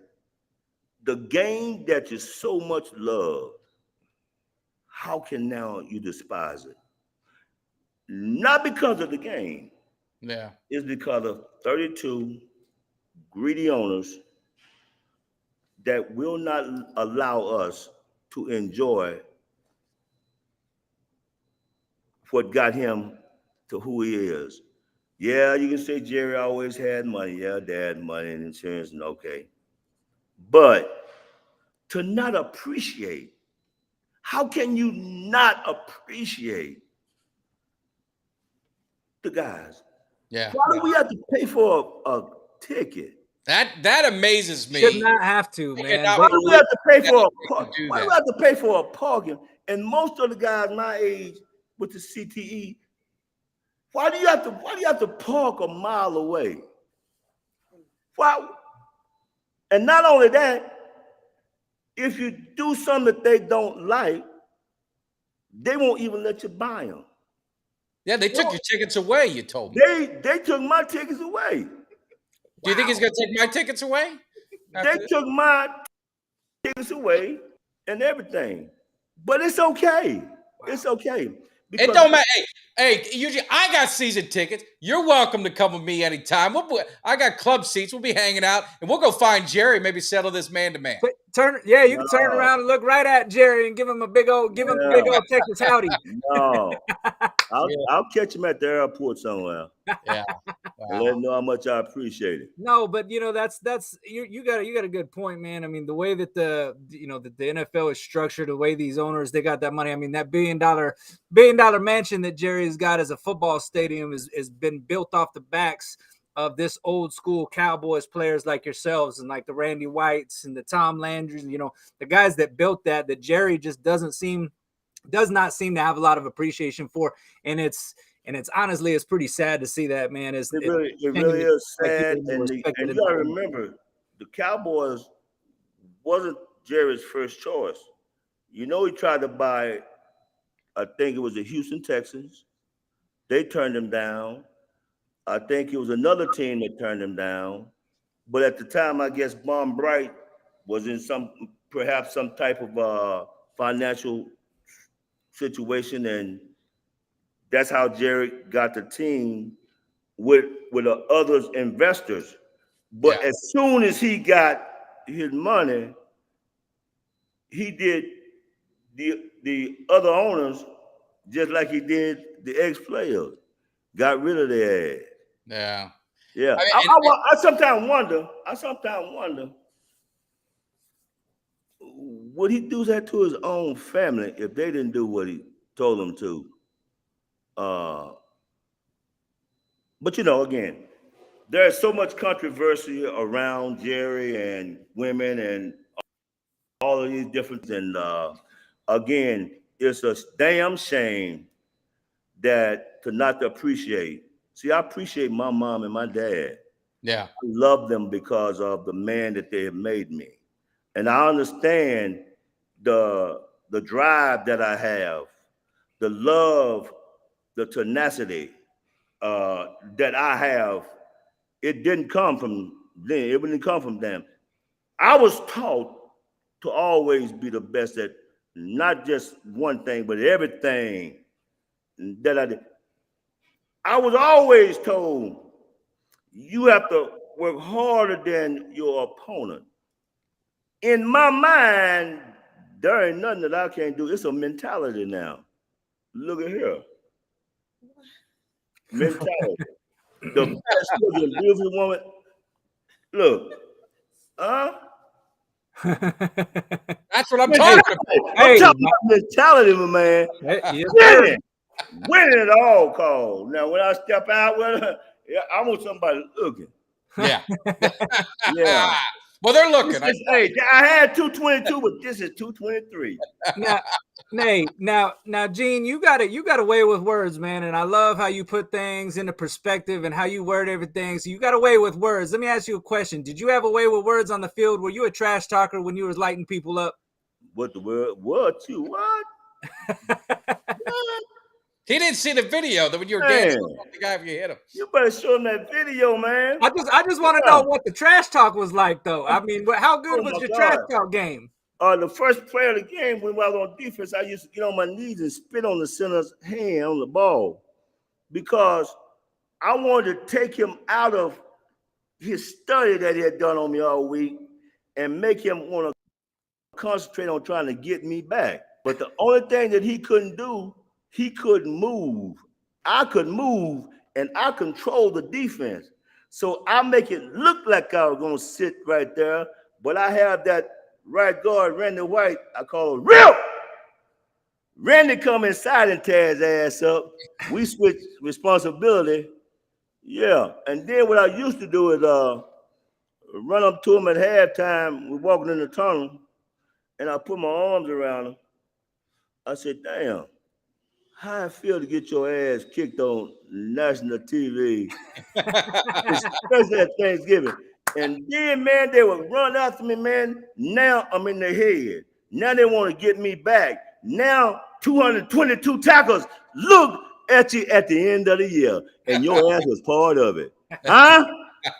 the game that you so much love, how can now you despise it? Not because of the game, yeah, it's because of 32 greedy owners that will not allow us to enjoy what got him to who he is. Yeah, you can say Jerry always had money. Yeah, dad money and insurance and okay. But to not appreciate, how can you not appreciate the guys? yeah. Why do we have to pay for a ticket? That amazes me. Should not have to, I man. cannot Why do we have to pay for a believe park? they do Why do we that. have to pay for a parking? And most of the guys my age with the CTE, why do you have to park a mile away? Why? And not only that, if you do something that they don't like, they won't even let you buy them. Yeah, they took your tickets away. You told me. They took my tickets away. Do you think he's going to take my tickets away? They took my tickets away and everything. But it's okay. It's okay. It Because don't matter. Hey, Eugene, I got season tickets. You're welcome to come with me anytime. I got club seats. We'll be hanging out, and we'll go find Jerry. Maybe settle this man to man. You can turn around and look right at Jerry and give him a big old Texas howdy. no. I'll catch him at the airport somewhere. Yeah. And let him know how much I appreciate it. No, but that's you got a good point, man. I mean, the way that the NFL is structured, the way these owners they got that money. I mean, that billion dollar mansion that Jerry's got as a football stadium has been built off the backs of this old school Cowboys players like yourselves and like the Randy Whites and the Tom Landrys, the guys that built that Jerry just does not seem to have a lot of appreciation for. And it's honestly, it's pretty sad to see that, man. It really is sad. And you got to remember, the Cowboys wasn't Jerry's first choice. He tried to buy, I think it was the Houston Texans. They turned him down. I think it was another team that turned him down. But at the time, I guess Bon Bright was in perhaps some type of financial situation, and that's how Jerry got the team with the other investors. But as soon as he got his money, he did the other owners just like he did the ex-players. Got rid of their ass. Yeah. Yeah. I sometimes wonder, would he do that to his own family if they didn't do what he told them to? But again, there's so much controversy around Jerry and women and all of these different. And again, it's a damn shame that to not appreciate. See, I appreciate my mom and my dad. Yeah. I love them because of the man that they have made me. And I understand the drive that I have, the love, the tenacity that I have. It didn't come from them. It didn't come from them. I was taught to always be the best at not just one thing, but everything that I did. I was always told you have to work harder than your opponent. In my mind, there ain't nothing that I can't do. It's a mentality now. Look at here. Mentality. The best looking beautiful woman. Look, huh? That's what I'm talking about. I'm Hey, talking about mentality, my man. yes, sir. Winning at all costs. Now, when I step out with her, yeah, I want somebody looking. Yeah. Yeah. Well, they're looking. Hey, I had 222, but this is 223. Now, Nate, now, Gene, you got a way with words, man, and I love how you put things into perspective and how you word everything. So you got a way with words. Let me ask you a question. Did you have a way with words on the field? Were you a trash talker when you was lighting people up? What the word? What you what? He didn't see the video that when you were Man, dancing with the guy if you hit him. you better show him that video, man. I just want to know what the trash talk was like, though. I mean, how good Oh was my your God. trash talk game? The first play of the game, when I was on defense, I used to get on my knees and spit on the center's hand on the ball because I wanted to take him out of his study that he had done on me all week and make him want to concentrate on trying to get me back. But the only thing that he couldn't do, he couldn't move. I could move and I control the defense. So I make it look like I was going to sit right there, but I have that right guard, Randy White, I call him real. Randy come inside and tear his ass up. We switch responsibility. Yeah. And then what I used to do is run up to him at halftime. We're walking in the tunnel, and I put my arms around him. I said, damn, how I feel to get your ass kicked on national TV, especially at Thanksgiving. And then, man, they would run after me, man. Now I'm in their head. Now they want to get me back. Now 222 tackles. Look at you at the end of the year, and your ass was part of it. Huh?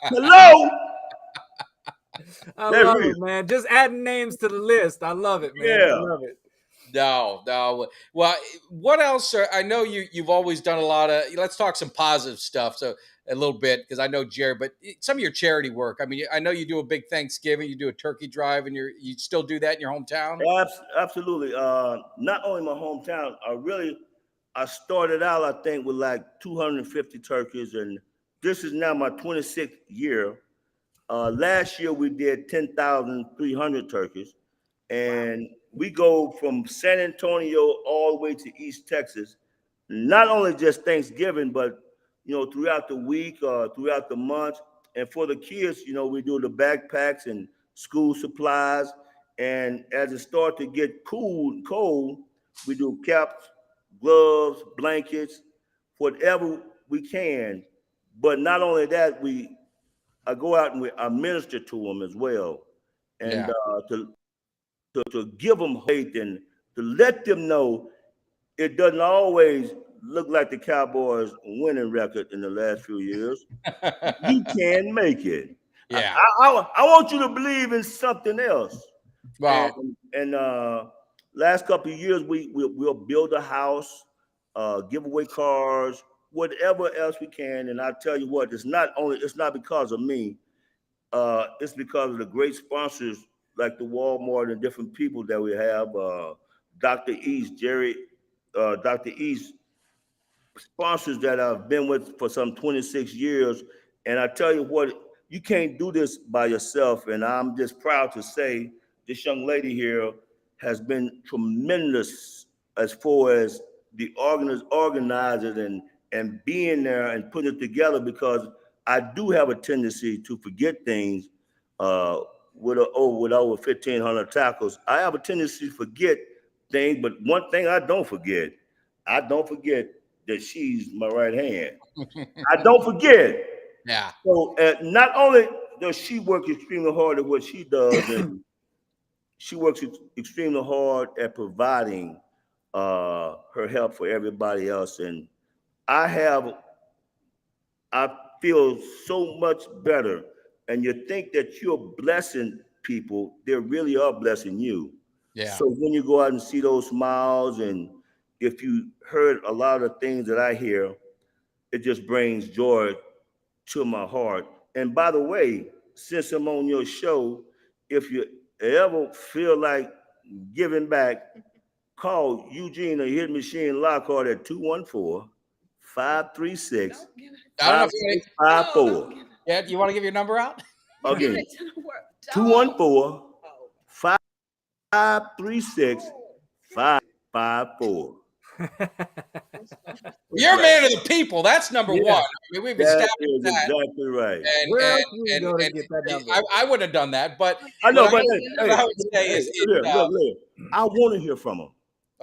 Hello? I That's love real. it, man. Just adding names to the list. I love it, man. Yeah. I love it. No. Well, what else? I know you've always done a lot of. Let's talk some positive stuff. So a little bit because I know Jerry, but some of your charity work. I mean, I know you do a big Thanksgiving, you do a turkey drive, and you still do that in your hometown. Absolutely. Not only my hometown. I started out, I think, with like 250 turkeys, and this is now my 26th year. Last year we did 10,300 turkeys, and we go from San Antonio all the way to East Texas. Not only just Thanksgiving, but throughout the week, throughout the month, and for the kids, we do the backpacks and school supplies. And as it starts to get cold, we do caps, gloves, blankets, whatever we can. But not only that, I go out and I minister to them as well, and to give them faith and to let them know it doesn't always look like the Cowboys' winning record in the last few years. You can make it. Yeah. I want you to believe in something else. Wow. And last couple of years, we'll build a house, give away cars, whatever else we can. And I tell you what, it's not because of me. It's because of the great sponsors like the Walmart and different people that we have. Dr. East, Dr. East, sponsors that I've been with for some 26 years. And I tell you what, you can't do this by yourself. And I'm just proud to say this young lady here has been tremendous as far as the organizers and being there and putting it together, because I do have a tendency to forget things with over 1,500 tackles. I have a tendency to forget things, but one thing I don't forget that she's my right hand. I don't forget. Yeah. So not only does she work extremely hard at what she does, and she works extremely hard at providing her help for everybody else. And I feel so much better. And you think that you're blessing people, they really are blessing you. Yeah. So when you go out and see those smiles, and if you heard a lot of things that I hear, it just brings joy to my heart. And by the way, since I'm on your show, if you ever feel like giving back, call Eugene or Hit Machine Lockhart at 214-536-5654. I don't know if yeah, you want to give your number out? Again, 214-536-5654. You're a man of the people. That's number one. I mean, we've That established is that. exactly right. Where else can you go to get that number? I would have done that, but I know, what but I would say is, look, I want to hear from them.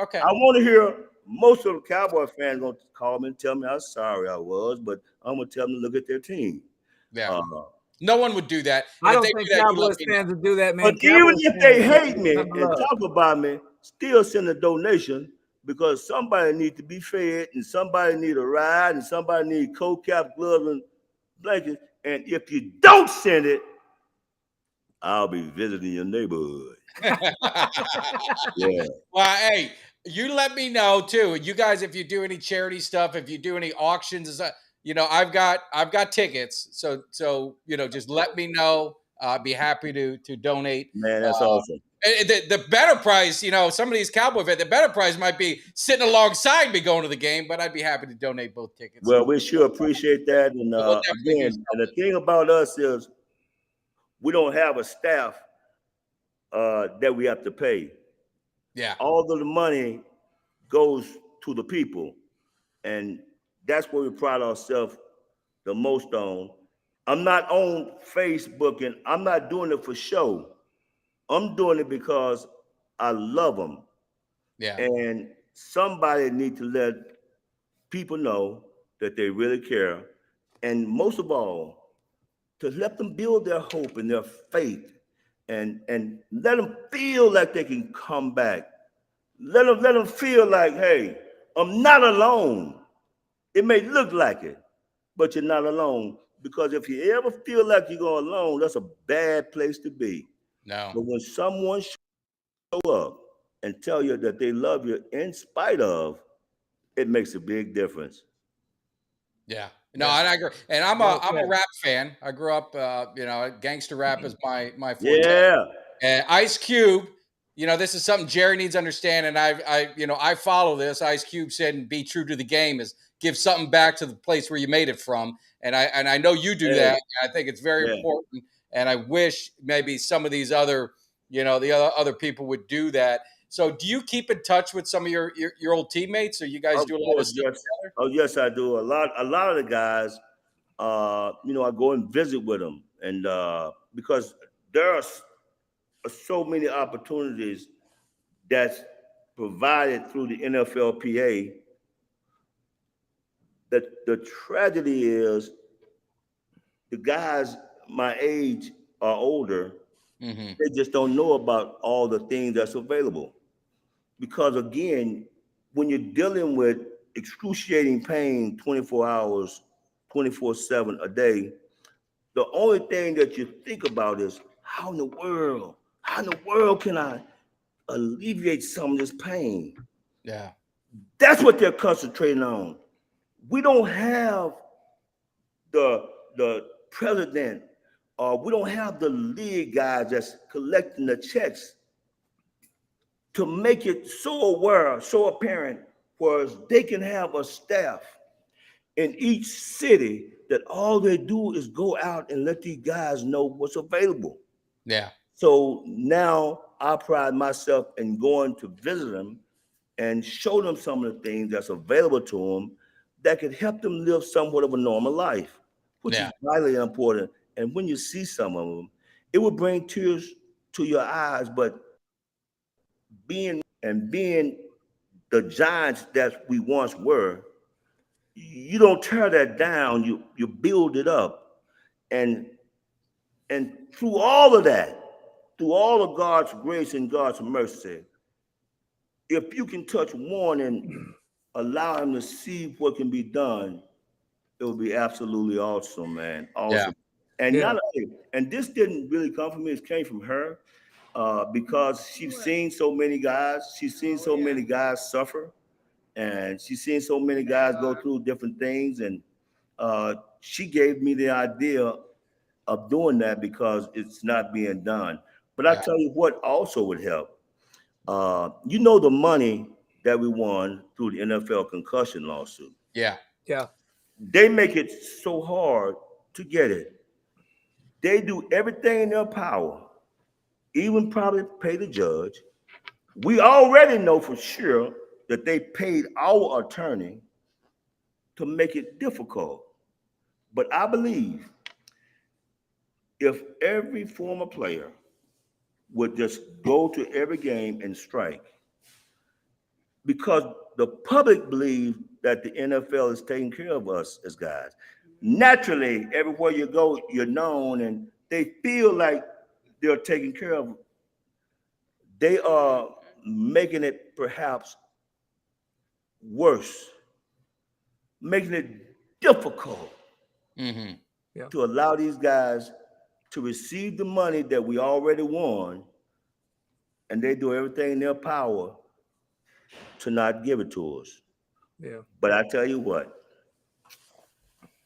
okay. I want to hear. Most of the Cowboy fans going to call me and tell me how sorry I was, but I'm going to tell them to look at their team. Yeah. No one would do that. I don't think Cowboys fans would do that, man. But even if they hate me and talk about me, still send a donation because somebody needs to be fed and somebody need a ride and somebody need coat cap, gloves, and blankets. And if you don't send it, I'll be visiting your neighborhood. Yeah. Well, hey, you let me know too. You guys, if you do any charity stuff, if you do any auctions, you know, I've got tickets. So you know, just let me know. I'd be happy to donate. Man, that's awesome. The better price, you know, some of these Cowboy fans, the better price might be sitting alongside me going to the game, but I'd be happy to donate both tickets. Well, we sure appreciate that. And again, and the thing about us is we don't have a staff that we have to pay. Yeah. All of the money goes to the people. And that's what we pride ourselves the most on. I'm not on Facebook and I'm not doing it for show. I'm doing it because I love them. Yeah. And somebody needs to let people know that they really care. And most of all, to let them build their hope and their faith and let them feel like they can come back. Let them feel like, hey, I'm not alone. It may look like it, but you're not alone. Because if you ever feel like you're going alone, that's a bad place to be. No. But when someone show up and tell you that they love you in spite of, it makes a big difference. Yeah. No, I agree. And I'm a rap fan. I grew up, you know, gangster rap is my forte. Yeah. And Ice Cube, you know, this is something Jerry needs to understand. And I follow this. Ice Cube said, and be true to the game is give something back to the place where you made it from. And I know you do that. I think it's very important. And I wish maybe some of these other, you know, the other people would do that. So do you keep in touch with some of your old teammates, or you guys do a lot of stuff together? Oh, yes, I do. A lot of the guys, you know, I go and visit with them. And because there are so many opportunities that's provided through the NFLPA, that the tragedy is the guys my age or older, they just don't know about all the things that's available. Because again, when you're dealing with excruciating pain 24 hours, 24/7 a day, the only thing that you think about is how in the world can I alleviate some of this pain? Yeah. That's what they're concentrating on. We don't have the president, we don't have the league guys that's collecting the checks to make it so aware, so apparent, whereas they can have a staff in each city that all they do is go out and let these guys know what's available. Yeah. So now I pride myself in going to visit them and show them some of the things that's available to them that could help them live somewhat of a normal life, which is highly important. And when you see some of them, it will bring tears to your eyes, but being the giants that we once were, you don't tear that down, you build it up. And through all of that, through all of God's grace and God's mercy, if you can touch one and allow him to see what can be done, it will be absolutely awesome, man. Awesome. And and this didn't really come from me, it came from her. Because she's seen so many guys, she's seen so many guys suffer, and she's seen so many guys go through different things. And she gave me the idea of doing that because it's not being done. But I tell you what also would help. You know the money that we won through the NFL concussion lawsuit. Yeah. Yeah. They make it so hard to get it. They do everything in their power, even probably pay the judge. We already know for sure that they paid our attorney to make it difficult. But I believe if every former player would just go to every game and strike, because the public believe that the NFL is taking care of us as guys. Naturally, everywhere you go, you're known, and they feel like they're taking care of. They are making it perhaps worse, making it difficult to allow these guys to receive the money that we already won, and they do everything in their power to not give it to us. Yeah. But I tell you what,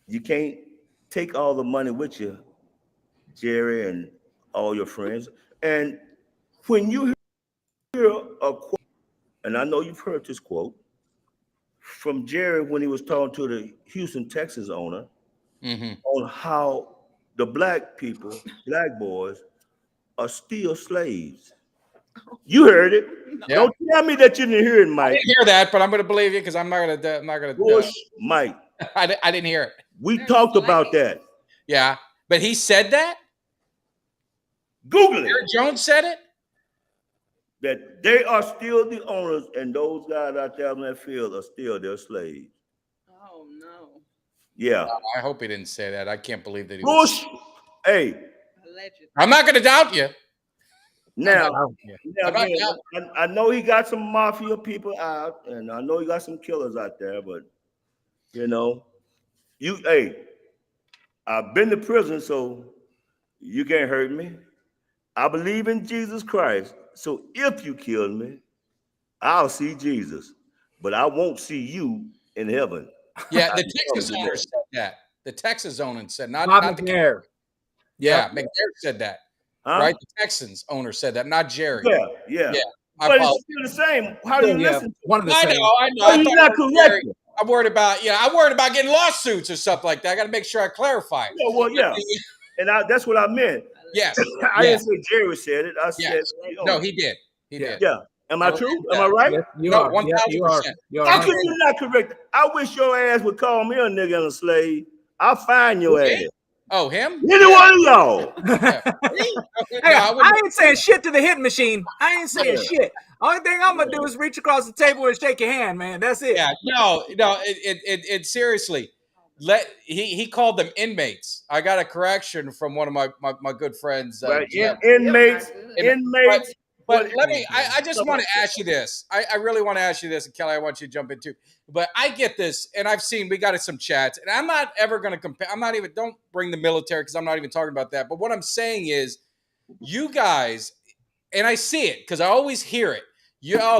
you can't take all the money with you, Jerry, and all your friends. And when you hear a quote, and I know you've heard this quote from Jerry when he was talking to the Houston Texans owner on how the black people, black boys, are still slaves. You heard it. Yeah. Don't tell me that you didn't hear it, Mike. I didn't hear that, but I'm going to believe you because I'm not going to. I'm not going to. Bush, Mike. I didn't hear it. We talked about that. Yeah, but he said that. Google it. Aaron Jones said it. That they are still the owners, and those guys out there on that field are still their slaves. Oh no. Yeah. I hope he didn't say that. I can't believe that he Bush. Hey. Allegedly. I'm not going to doubt you. Now, I'm not I know he got some mafia people out, and I know he got some killers out there, but you know, I've been to prison, so you can't hurt me. I believe in Jesus Christ, so if you kill me, I'll see Jesus, but I won't see you in heaven. Yeah, the Texas owner said that. The Texas owner said not the McNair. Yeah, McNair said that. Huh? Right? The Texans owner said that, not Jerry. Yeah. I But it's still the same. How do you listen? One of the same. I know. How are you not correct? I'm worried about, I'm worried about getting lawsuits or stuff like that. I got to make sure I clarify. And that's what I meant. Yes. I didn't say Jerry said it. I said no, he did. He did. Yeah. Am I true? Am I right? Yes, you No, are. 1,000%. How could you not correct? I wish your ass would call me a nigga and a slave. I'll find your ass. Oh, him? Either one of y'all. I ain't saying shit to the hit machine. I ain't saying shit. Only thing I'm gonna do is reach across the table and shake your hand, man. That's it. Yeah, no. It seriously. He called them inmates. I got a correction from one of my good friends. Right. Inmates. But let me. I just want to ask you this. I really want to ask you this, and Kelly, I want you to jump in too. But I get this, and I've seen we got some chats, and I'm not ever going to compare. I'm not even. Don't bring the military because I'm not even talking about that. But what I'm saying is, you guys, and I see it because I always hear it.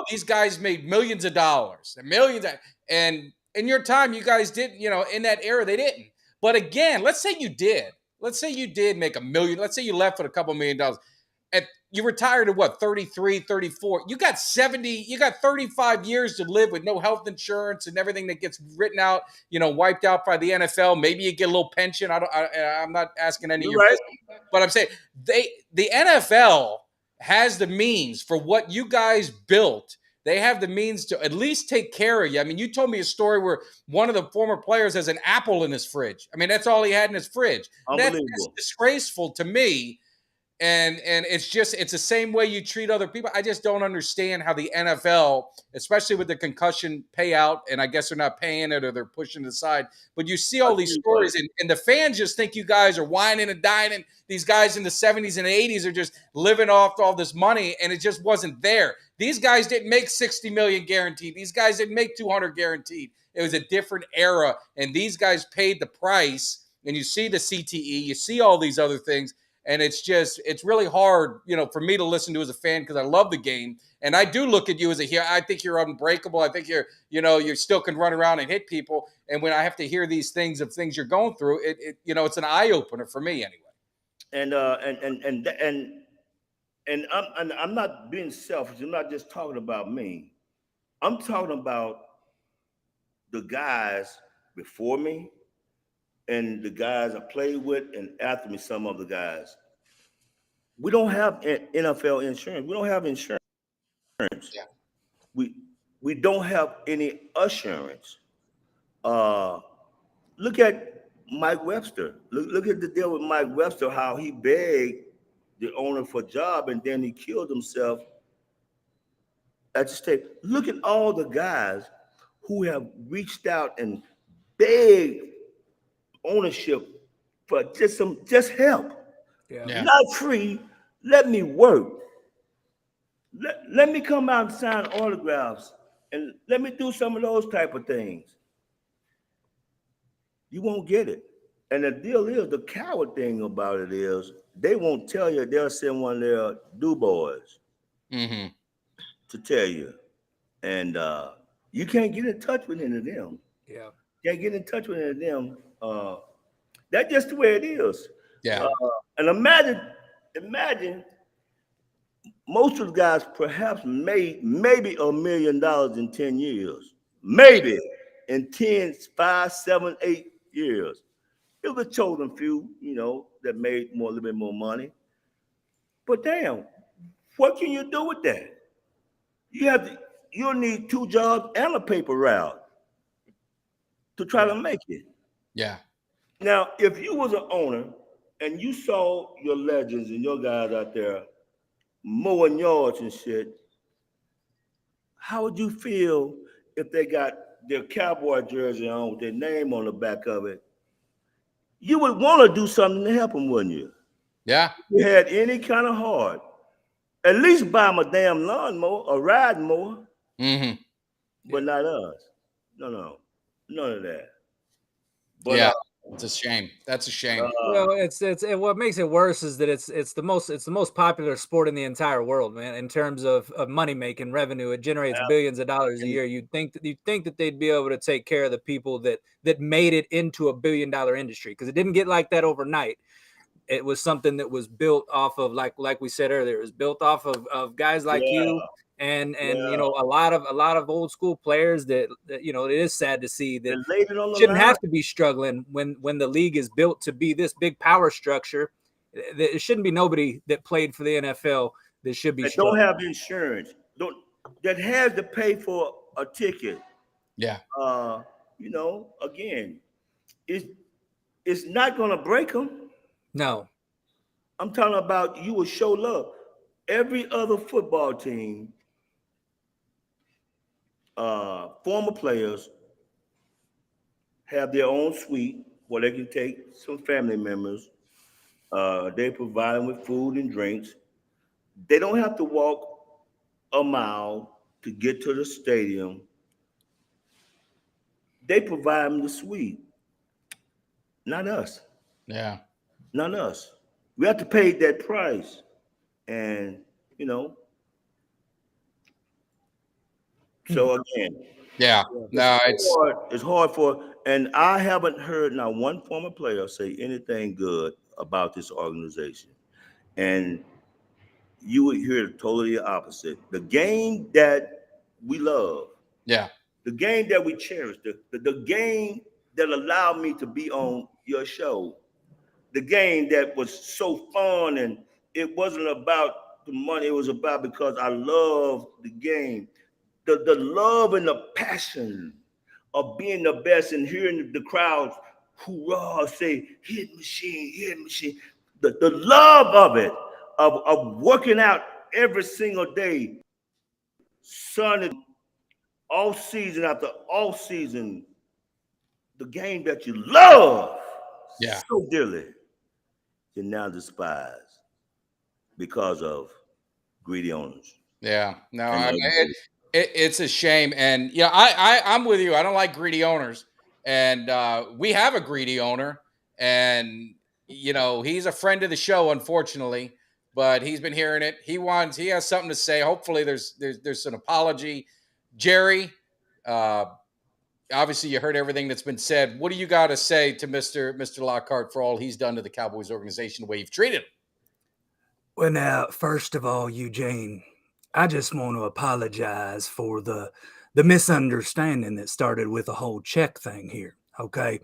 These guys made millions of dollars and millions, and in your time, you guys didn't. In that era, they didn't. But again, let's say you did. Let's say you did make $1 million. Let's say you left with a couple $1 million. You retired at what, 33, 34. You got 35 years to live with no health insurance and everything that gets written out, wiped out by the NFL. Maybe you get a little pension. I'm not asking any of your business, but I'm saying the NFL has the means for what you guys built. They have the means to at least take care of you. I mean, you told me a story where one of the former players has an apple in his fridge. I mean, that's all he had in his fridge. That's disgraceful to me. And it's the same way you treat other people. I just don't understand how the NFL, especially with the concussion payout, and I guess they're not paying it or they're pushing it aside. But you see all these stories, and the fans just think you guys are whining and dining. These guys in the 70s and 80s are just living off all this money, and it just wasn't there. These guys didn't make $60 million guaranteed. These guys didn't make $200 guaranteed. It was a different era, and these guys paid the price. And you see the CTE, you see all these other things. And it's really hard, for me to listen to as a fan because I love the game. And I do look at you as a hero. I think you're unbreakable. I think you still can run around and hit people. And when I have to hear these things of things you're going through, it's an eye opener for me anyway. And I'm not being selfish. I'm not just talking about me. I'm talking about the guys before me and the guys I played with, and after me, some of the guys. We don't have NFL insurance. We don't have insurance. Yeah. We we don't have any assurance. Uh, Look at Mike Webster. Look at the deal with Mike Webster. How he begged the owner for a job, and then he killed himself at the state. Look at all the guys who have reached out and begged ownership for just help. Yeah. Yeah. Not free. Let me work. Let me come out and sign autographs and let me do some of those type of things. You won't get it. And the deal is, the coward thing about it is, they won't tell you. They'll send one of their do boys Mm-hmm. to tell you. And you can't get in touch with any of them. Yeah. Can't get in touch with any of them. That's just the way it is. Yeah. Uh, and imagine most of the guys perhaps made maybe $1 million in 10 years. Maybe in 10, 5, 7, 8 years. It was a chosen few, that made a little bit more money. But damn, what can you do with that? You have to, you'll need 2 jobs and a paper route to try Yeah. to make it. Yeah. Now, if you was an owner and you saw your legends and your guys out there mowing yards and shit, how would you feel if they got their cowboy jersey on with their name on the back of it? You would want to do something to help them, wouldn't you? Yeah. If you had any kind of heart. At least buy them a damn lawnmower, a riding mower, Mm-hmm. but not us. No, none of that. But Yeah. It's a shame. That's a shame. Well, it's what makes it worse is that it's the most popular sport in the entire world, man. In terms of money making revenue, it generates billions of dollars a and, year. You'd think that they'd be able to take care of the people that made it into $1 billion industry, because it didn't get like that overnight. It was something that was built off of, like we said earlier, it was built off of guys like yeah, you and yeah, a lot of old school players that it is sad to see they that laid it on the shouldn't line. have to be struggling when the league is built to be this big power structure. It shouldn't be nobody that played for the NFL that should be That don't struggling. have insurance, don't that has to pay for a ticket. Yeah. Again, it's it's not gonna break them. No. I'm talking about you will show love. Every other football team, former players have their own suite where they can take some family members. They provide them with food and drinks. They don't have to walk a mile to get to the stadium. They provide them the suite, not us, Yeah. not us. We have to pay that price, and you know. So again, Yeah. it's No, it's hard. It's hard and I haven't heard not one former player say anything good about this organization. And you would hear totally the opposite. The game that we love, yeah. the game that we cherish, the game that allowed me to be on your show, the game that was so fun, and it wasn't about the money, it was about because I love the game. The love and the passion of being the best and hearing the crowds hoorah, say, hit machine. The love of it, of working out every single day, sun all season after all season, the game that you love Yeah. so dearly, you now despise because of greedy owners. Yeah. No, And I mean it's a shame. And yeah, I'm with you. I don't like greedy owners. And we have a greedy owner, and he's a friend of the show, unfortunately, but he's been hearing it. He has something to say. Hopefully there's an apology. Jerry, uh, obviously you heard everything that's been said. What do you got to say to Mr. Lockhart for all he's done to the Cowboys organization, the way you've treated him? Well, now, first of all, Eugene, I just want to apologize for the misunderstanding that started with the whole check thing here. Okay.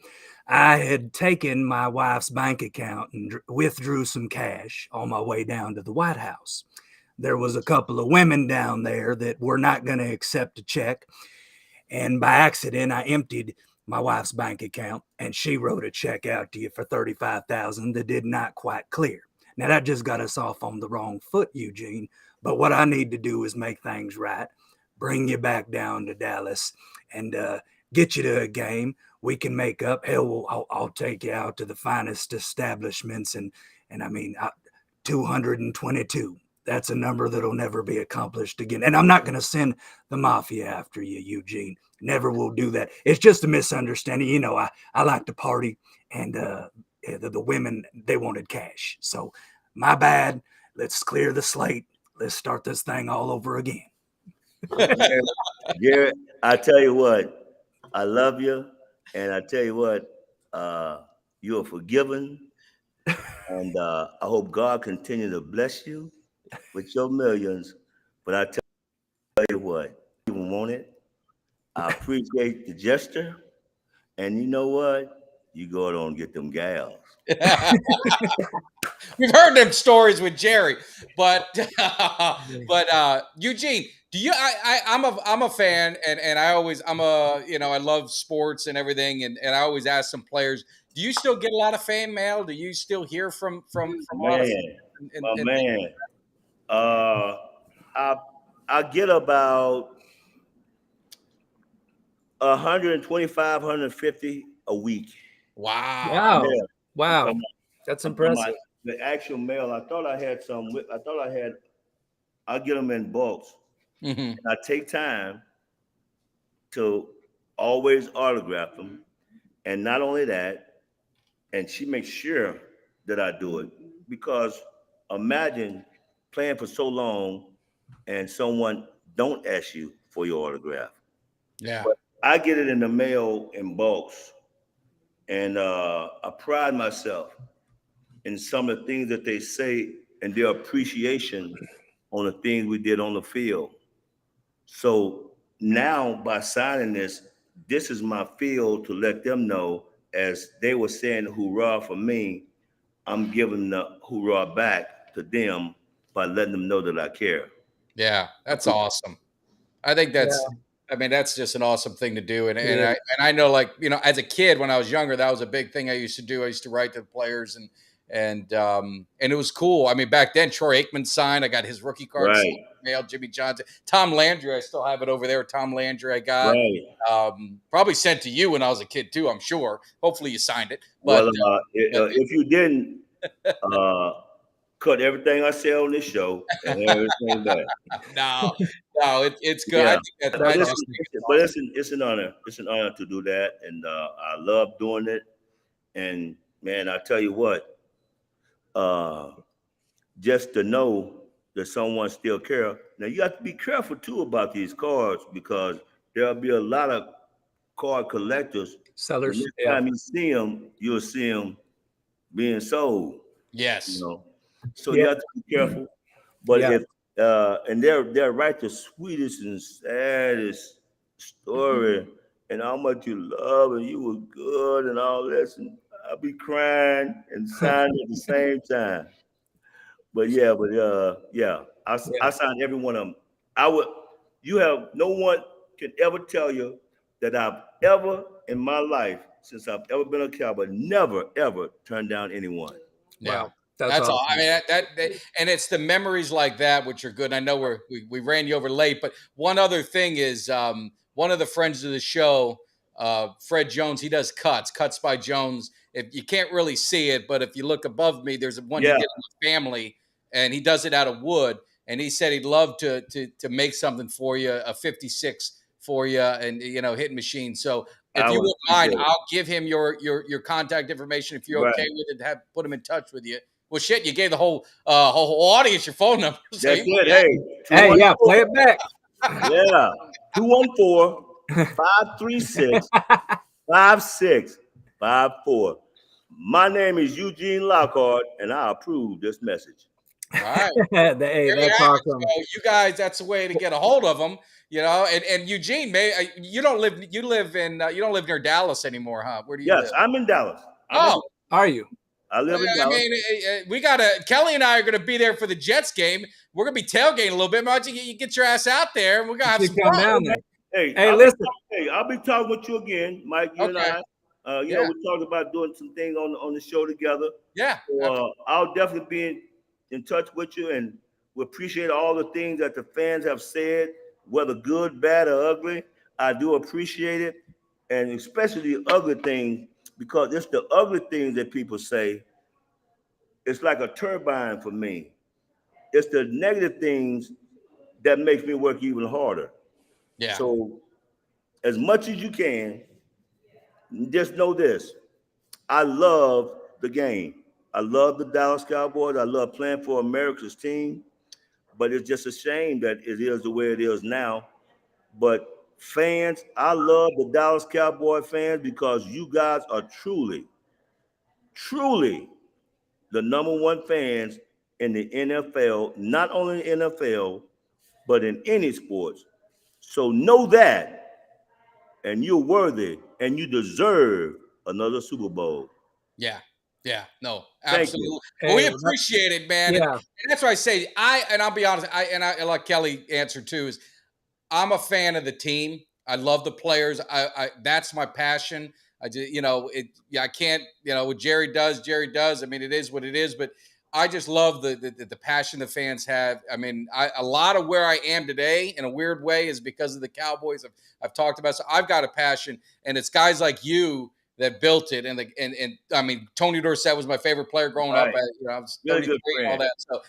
I had taken my wife's bank account and withdrew some cash on my way down to the White House. There was a couple of women down there that were not going to accept a check. And by accident, I emptied my wife's bank account and she wrote a check out to you for $35,000 that did not quite clear. Now that just got us off on the wrong foot, Eugene. But what I need to do is make things right, bring you back down to Dallas, and get you to a game. We can make up. Hell, I'll take you out to the finest establishments, and I mean, 222. That's a number that'll never be accomplished again. And I'm not going to send the mafia after you, Eugene. Never will do that. It's just a misunderstanding. You know, I like to party, and the women, they wanted cash. So my bad. Let's clear the slate. Let's start this thing all over again. Garrett, I tell you what, I love you. And I tell you what, you are forgiven. And I hope God continue to bless you with your millions. But I tell you what, you want it. I appreciate the gesture. And you know what? You go out and get them gals. We've heard them stories with Jerry, but Eugene, do you? I'm a fan, and I love sports and everything, and I always ask some players, do you still get a lot of fan mail? Do you still hear from a lot of man? I get about 125, 150 a week. Wow. Yeah. Wow. That's impressive. The actual mail, I thought I had some. I get them in bulks. Mm-hmm. And I take time to always autograph them. And not only that, and she makes sure that I do it, because imagine playing for so long and someone don't ask you for your autograph. Yeah. But I get it in the mail in bulks. And I pride myself in some of the things that they say and their appreciation on the things we did on the field. So now by signing this is my field to let them know, as they were saying hoorah for me, I'm giving the hoorah back to them by letting them know that I care. Yeah, that's awesome. I think that's that's just an awesome thing to do. And I know, like, as a kid when I was younger, that was a big thing I used to do. I used to write to the players and it was cool. I mean, back then Troy Aikman signed. I got his rookie card mailed. Jimmy Johnson, Tom Landry. I still have it over there. Tom Landry, I got. Probably sent to you when I was a kid too. I'm sure. Hopefully you signed it. But if you didn't, cut everything I say on this show and everything back. No, it's good. Yeah. I think it's an honor. It's an honor to do that, and I love doing it. And man, I tell you what, just to know that someone still cares. Now you have to be careful too about these cards, because there'll be a lot of card collectors. Sellers. And next time you see them, you'll see them being sold. Yes. So you have to be careful. But if and they're right, the sweetest and saddest story, and how much you love and you were good and all this, and I'll be crying and signing at the same time. But I signed every one of them. No one can ever tell you that I've ever in my life, since I've ever been a Cowboy, never ever turned down anyone. Yeah. Wow. That's awesome. all. I mean, that and it's the memories like that which are good. I know we ran you over late, but one other thing is one of the friends of the show, Fred Jones. He does cuts by Jones. If you can't really see it, but if you look above me, there's one he did in the family, and he does it out of wood. And he said he'd love to make something for you, a 56 for you, and hitting machine. So if you wouldn't mind, I'll give him your contact information if you're okay with it. Put him in touch with you. Well, shit, you gave the whole audience your phone number. So That's it. Hey, play it back. Yeah, 214 536-5654. My name is Eugene Lockhart, and I approve this message. All right. Hey, There you that's have it. awesome. So you guys, that's the way to get a hold of them, you know. And Eugene, you don't live near Dallas anymore, huh? Where do you Yes, live? I'm in Dallas. Oh, Are you? I live in I Dallas. mean, Kelly and I are gonna be there for the Jets game. We're gonna be tailgating a little bit. Why don't you get your ass out there and we're gonna have You some come fun. down there. Hey, Hey, listen. I'll be talking with you again, Mike. You and Okay. I. Yeah. We talked about doing some things on the show together. Yeah. So, I'll definitely be in touch with you, and we appreciate all the things that the fans have said, whether good, bad, or ugly. I do appreciate it, and especially the ugly things, because it's the ugly things that people say. It's like a turbine for me. It's the negative things that makes me work even harder. Yeah. So, as much as you can, just know this. I love the game. I love the Dallas Cowboys. I love playing for America's team. But it's just a shame that it is the way it is now. But fans, I love the Dallas Cowboy fans because you guys are truly, truly the number one fans in the NFL, not only in the NFL, but in any sports. So know that, and you're worthy, and you deserve another Super Bowl. Yeah. Yeah. No, Thank you. absolutely. Well, we Hey, appreciate it, man. yeah. And that's why I say I'll be honest, I like Kelly answered too, is I'm a fan of the team. I love the players. That's my passion. I just, I can't, what Jerry does. I mean, it is what it is, but I just love the passion the fans have. I mean, a lot of where I am today in a weird way is because of the Cowboys. I've talked about, so I've got a passion, and it's guys like you that built it. And I mean, Tony Dorsett was my favorite player growing up. Right. I was Really 33 good and all friend. that. So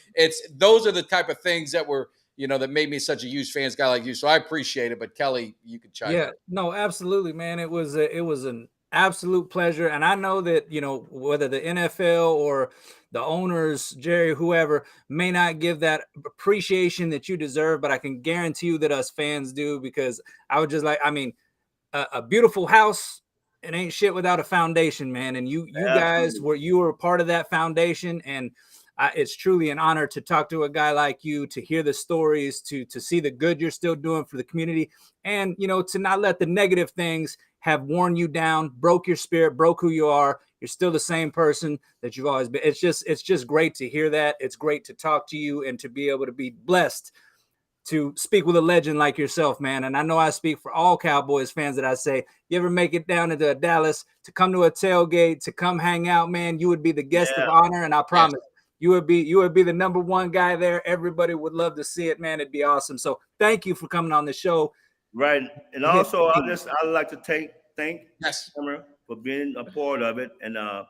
those are the type of things that were, that made me such a huge fans guy like you. So I appreciate it. But Kelly, you could chime in. No, absolutely, man. It was an absolute pleasure, and I know that whether the NFL or the owners, Jerry, whoever, may not give that appreciation that you deserve, but I can guarantee you that us fans do, because I would just a beautiful house. It ain't shit without a foundation, man. And you guys were a part of that foundation, and it's truly an honor to talk to a guy like you, to hear the stories, to see the good you're still doing for the community, and to not let the negative things have worn you down, broke your spirit, broke who you are. You're still the same person that you've always been. It's just great to hear that. It's great to talk to you and to be able to be blessed to speak with a legend like yourself, man. And I know I speak for all Cowboys fans that I say, you ever make it down into Dallas to come to a tailgate, to come hang out, man, you would be the guest of honor. And I promise you would be the number one guy there. Everybody would love to see it, man. It'd be awesome. So thank you for coming on the show. Right. And also, I'd like to thank Summer for being a part of it. And I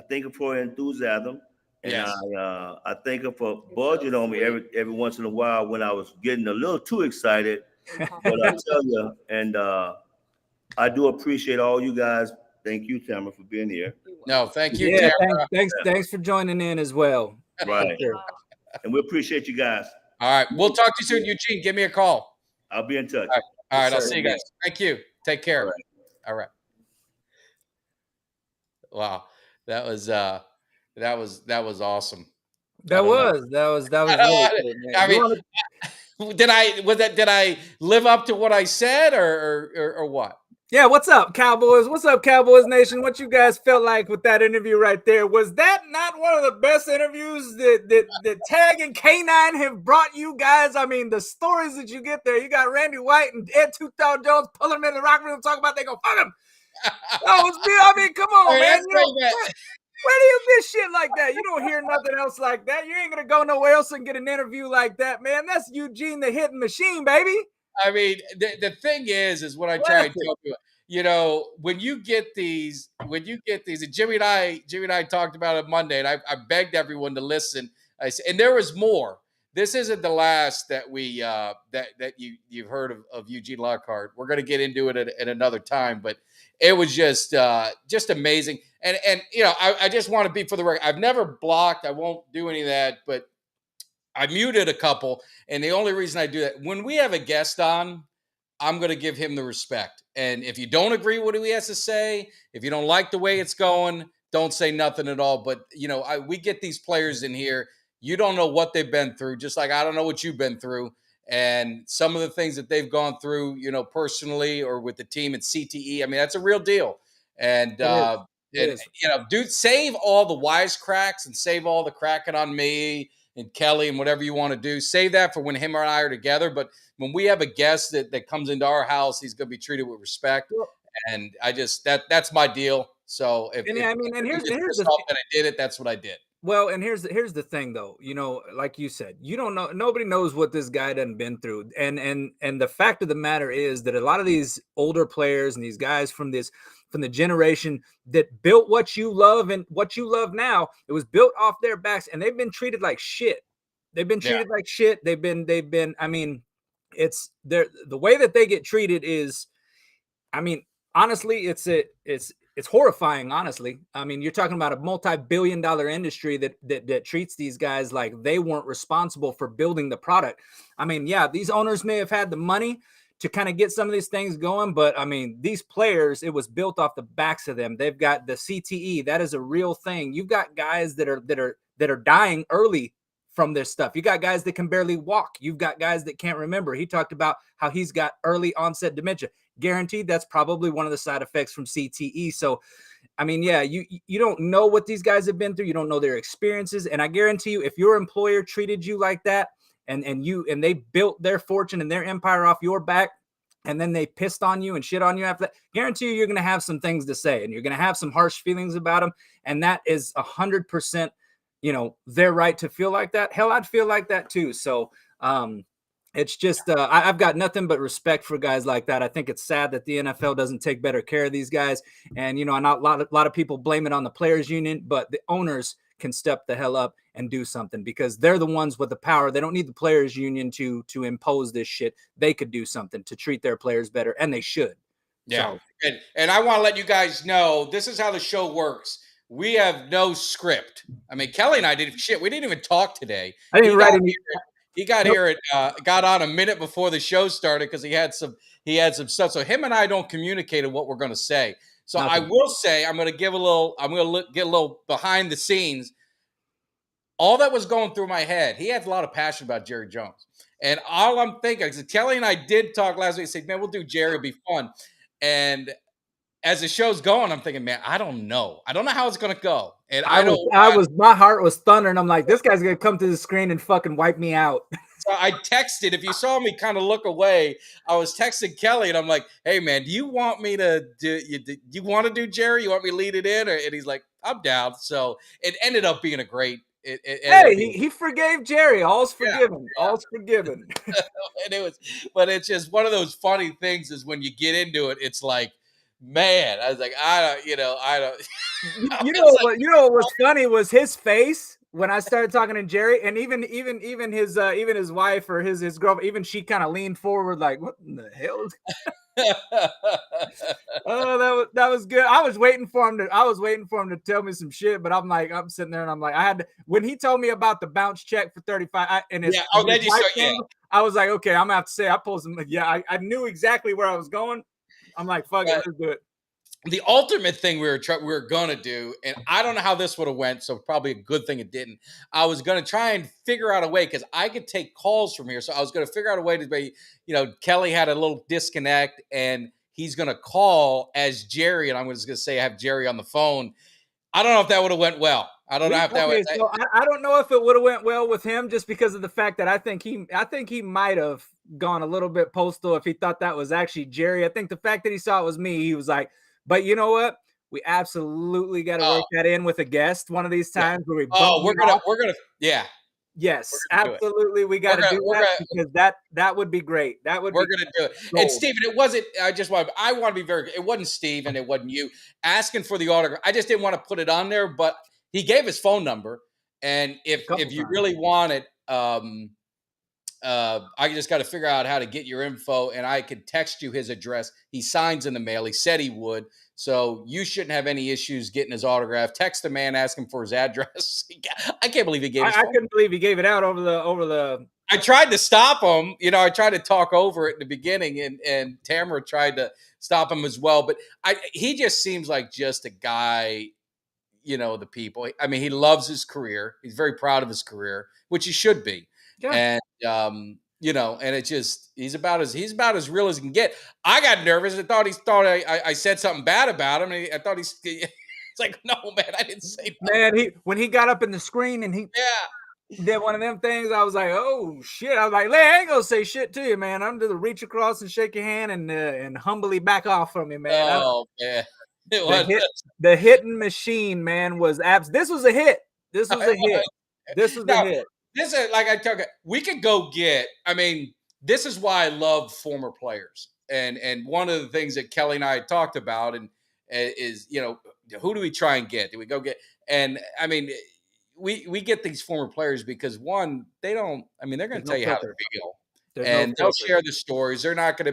thank her for her enthusiasm. And I thank her for budging on me every once in a while when I was getting a little too excited. But I tell you, and I do appreciate all you guys. Thank you, Tamara, for being here. No, thank you, yeah, Tamara. Thanks for joining in as well. Right. And we appreciate you guys. All right. We'll talk to you soon, Eugene. Give me a call. I'll be in touch. All right. I'll see you guys. Thank you. Take care. All right. Wow. That was awesome. That was really good, man. I mean, did I live up to what I said or what? Yeah, what's up, Cowboys? What's up, Cowboys Nation? What you guys felt like with that interview right there? Was that not one of the best interviews that Tag and K9 have brought you guys? I mean, the stories that you get there. You got Randy White and Ed 2000 Jones pulling them in the locker room, talking about they gonna fuck him. I mean, come on, man. Where do you get shit like that? You don't hear nothing else like that. You ain't gonna go nowhere else and get an interview like that, man. That's Eugene the hitting machine, baby. I mean, the thing is what I try to tell you. When you get these, and Jimmy and I talked about it Monday, and I begged everyone to listen. I said, and there was more. This isn't the last that we that you've heard of Eugene Lockhart. We're going to get into it at another time, but it was just amazing. And I just want to be for the record. I've never blocked. I won't do any of that, but I muted a couple, and the only reason I do that, when we have a guest on, I'm going to give him the respect. And if you don't agree with what he has to say, if you don't like the way it's going, don't say nothing at all. But, we get these players in here. You don't know what they've been through, just like I don't know what you've been through. And some of the things that they've gone through, personally or with the team at CTE, I mean, that's a real deal. And, It is. dude, save all the wisecracks and save all the cracking on me and Kelly and whatever you want to do. Save that for when him and I are together. But when we have a guest that comes into our house, he's going to be treated with respect. Well, And I just, that's my deal. So if here's pissed the off that I did it, that's what I did. Well, and here's the thing though, like you said, you don't know, nobody knows what this guy done been through. And the fact of the matter is that a lot of these older players and these guys from the generation that built what you love and what you love now, it was built off their backs, and they've been treated like shit. They've been treated like shit. They've been, I mean, it's the way that they get treated is, I mean, honestly, it's horrifying, honestly. I mean, you're talking about a multi-billion-dollar industry that treats these guys like they weren't responsible for building the product. I mean, yeah, these owners may have had the money to kind of get some of these things going, but I mean, these players, it was built off the backs of them. They've got the CTE. That is a real thing. You've got guys that are dying early from this stuff. You got guys that can barely walk. You've got guys that can't remember. He talked about how he's got early onset dementia. Guaranteed that's probably one of the side effects from CTE. So, I mean, yeah, you don't know what these guys have been through. You don't know their experiences. And I guarantee you, if your employer treated you like that and they built their fortune and their empire off your back, and then they pissed on you and shit on you after that, guarantee you're going to have some things to say, and you're going to have some harsh feelings about them. And that is 100%, their right to feel like that. Hell, I'd feel like that too. So, it's just I've got nothing but respect for guys like that. I think it's sad that the NFL doesn't take better care of these guys. And, I know a lot of people blame it on the players union, but the owners can step the hell up and do something because they're the ones with the power. They don't need the players union to impose this shit. They could do something to treat their players better, and they should. Yeah. So. And I want to let you guys know, this is how the show works. We have no script. I mean, Kelly and I we didn't even talk today. I didn't write any. He got here got on a minute before the show started because he had some stuff. So him and I don't communicate on what we're going to say. So I will say I'm going to get a little behind the scenes. All that was going through my head. He had a lot of passion about Jerry Jones, and all I'm thinking is Kelly and I did talk last week. He said, "Man, we'll do Jerry. It'll be fun." And as the show's going, I'm thinking, man, I don't know how it's going to go. And my heart was thundering. I'm like, this guy's going to come to the screen and fucking wipe me out. So I texted, if you saw me kind of look away, I was texting Kelly and I'm like, hey man, do you want me to you want to do Jerry? You want me to lead it in? And he's like, I'm down. So it ended up being a great, he forgave Jerry. All's forgiven. Yeah. All's forgiven. And but it's just one of those funny things is when you get into it, it's like, man, I was like, I don't. You know what was funny was his face when I started talking to Jerry, and even his wife or his girlfriend, even she kind of leaned forward like, what in the hell? Oh, that was good. I was waiting for him to tell me some shit, but I'm sitting there and I'm like, when he told me about the bounce check for 35 I was like, okay, I'm gonna have to say I pulled some. Yeah, I knew exactly where I was going. I'm like, fuck it, let's do it. The ultimate thing we were going to do, and I don't know how this would have went, so probably a good thing it didn't. I was going to try and figure out a way, because I could take calls from here, so I was going to figure out a way to be, Kelly had a little disconnect, and he's going to call as Jerry, and I'm just going to say I have Jerry on the phone. I don't know if that would have went well. I don't know if that would. So I don't know if it would have went well with him, just because of the fact that I think he might have gone a little bit postal if he thought that was actually Jerry. I think the fact that he saw it was me, he was like, but you know what? We absolutely got to work that in with a guest one of these times where we. We're gonna. Yeah. Yes, absolutely. We got to do that because that would be great. We're going to do it. Gold. And Steven, it wasn't. I want to be very. It wasn't Steven. It wasn't you asking for the autograph. I just didn't want to put it on there, but he gave his phone number, and if you really want it, I just got to figure out how to get your info, and I could text you his address. He signs in the mail. He said he would, so you shouldn't have any issues getting his autograph. Text the man, ask him for his address. I can't believe he gave. I couldn't believe he gave it out over the I tried to stop him. I tried to talk over it in the beginning, and Tamara tried to stop him as well. But he just seems like just a guy. The people. I mean, he loves his career. He's very proud of his career, which he should be. Yeah. And and it just he's about as real as he can get. I got nervous. I thought I said something bad about him. And I thought it's like, no, man, I didn't say that. Man, when he got up in the screen and he did one of them things, I was like, oh shit. I was like, I ain't gonna say shit to you, man. I'm gonna reach across and shake your hand and humbly back off from you, man. Oh man. The hitting machine, man, was this was a hit. This was a hit. This was a hit. This is like I tell you, we could go get. I mean, this is why I love former players, and one of the things that Kelly and I had talked about, and is who do we try and get? Do we go get? And I mean, we get these former players because one, they don't. I mean, they're going to tell you how they feel. And they'll share the stories. They're not kind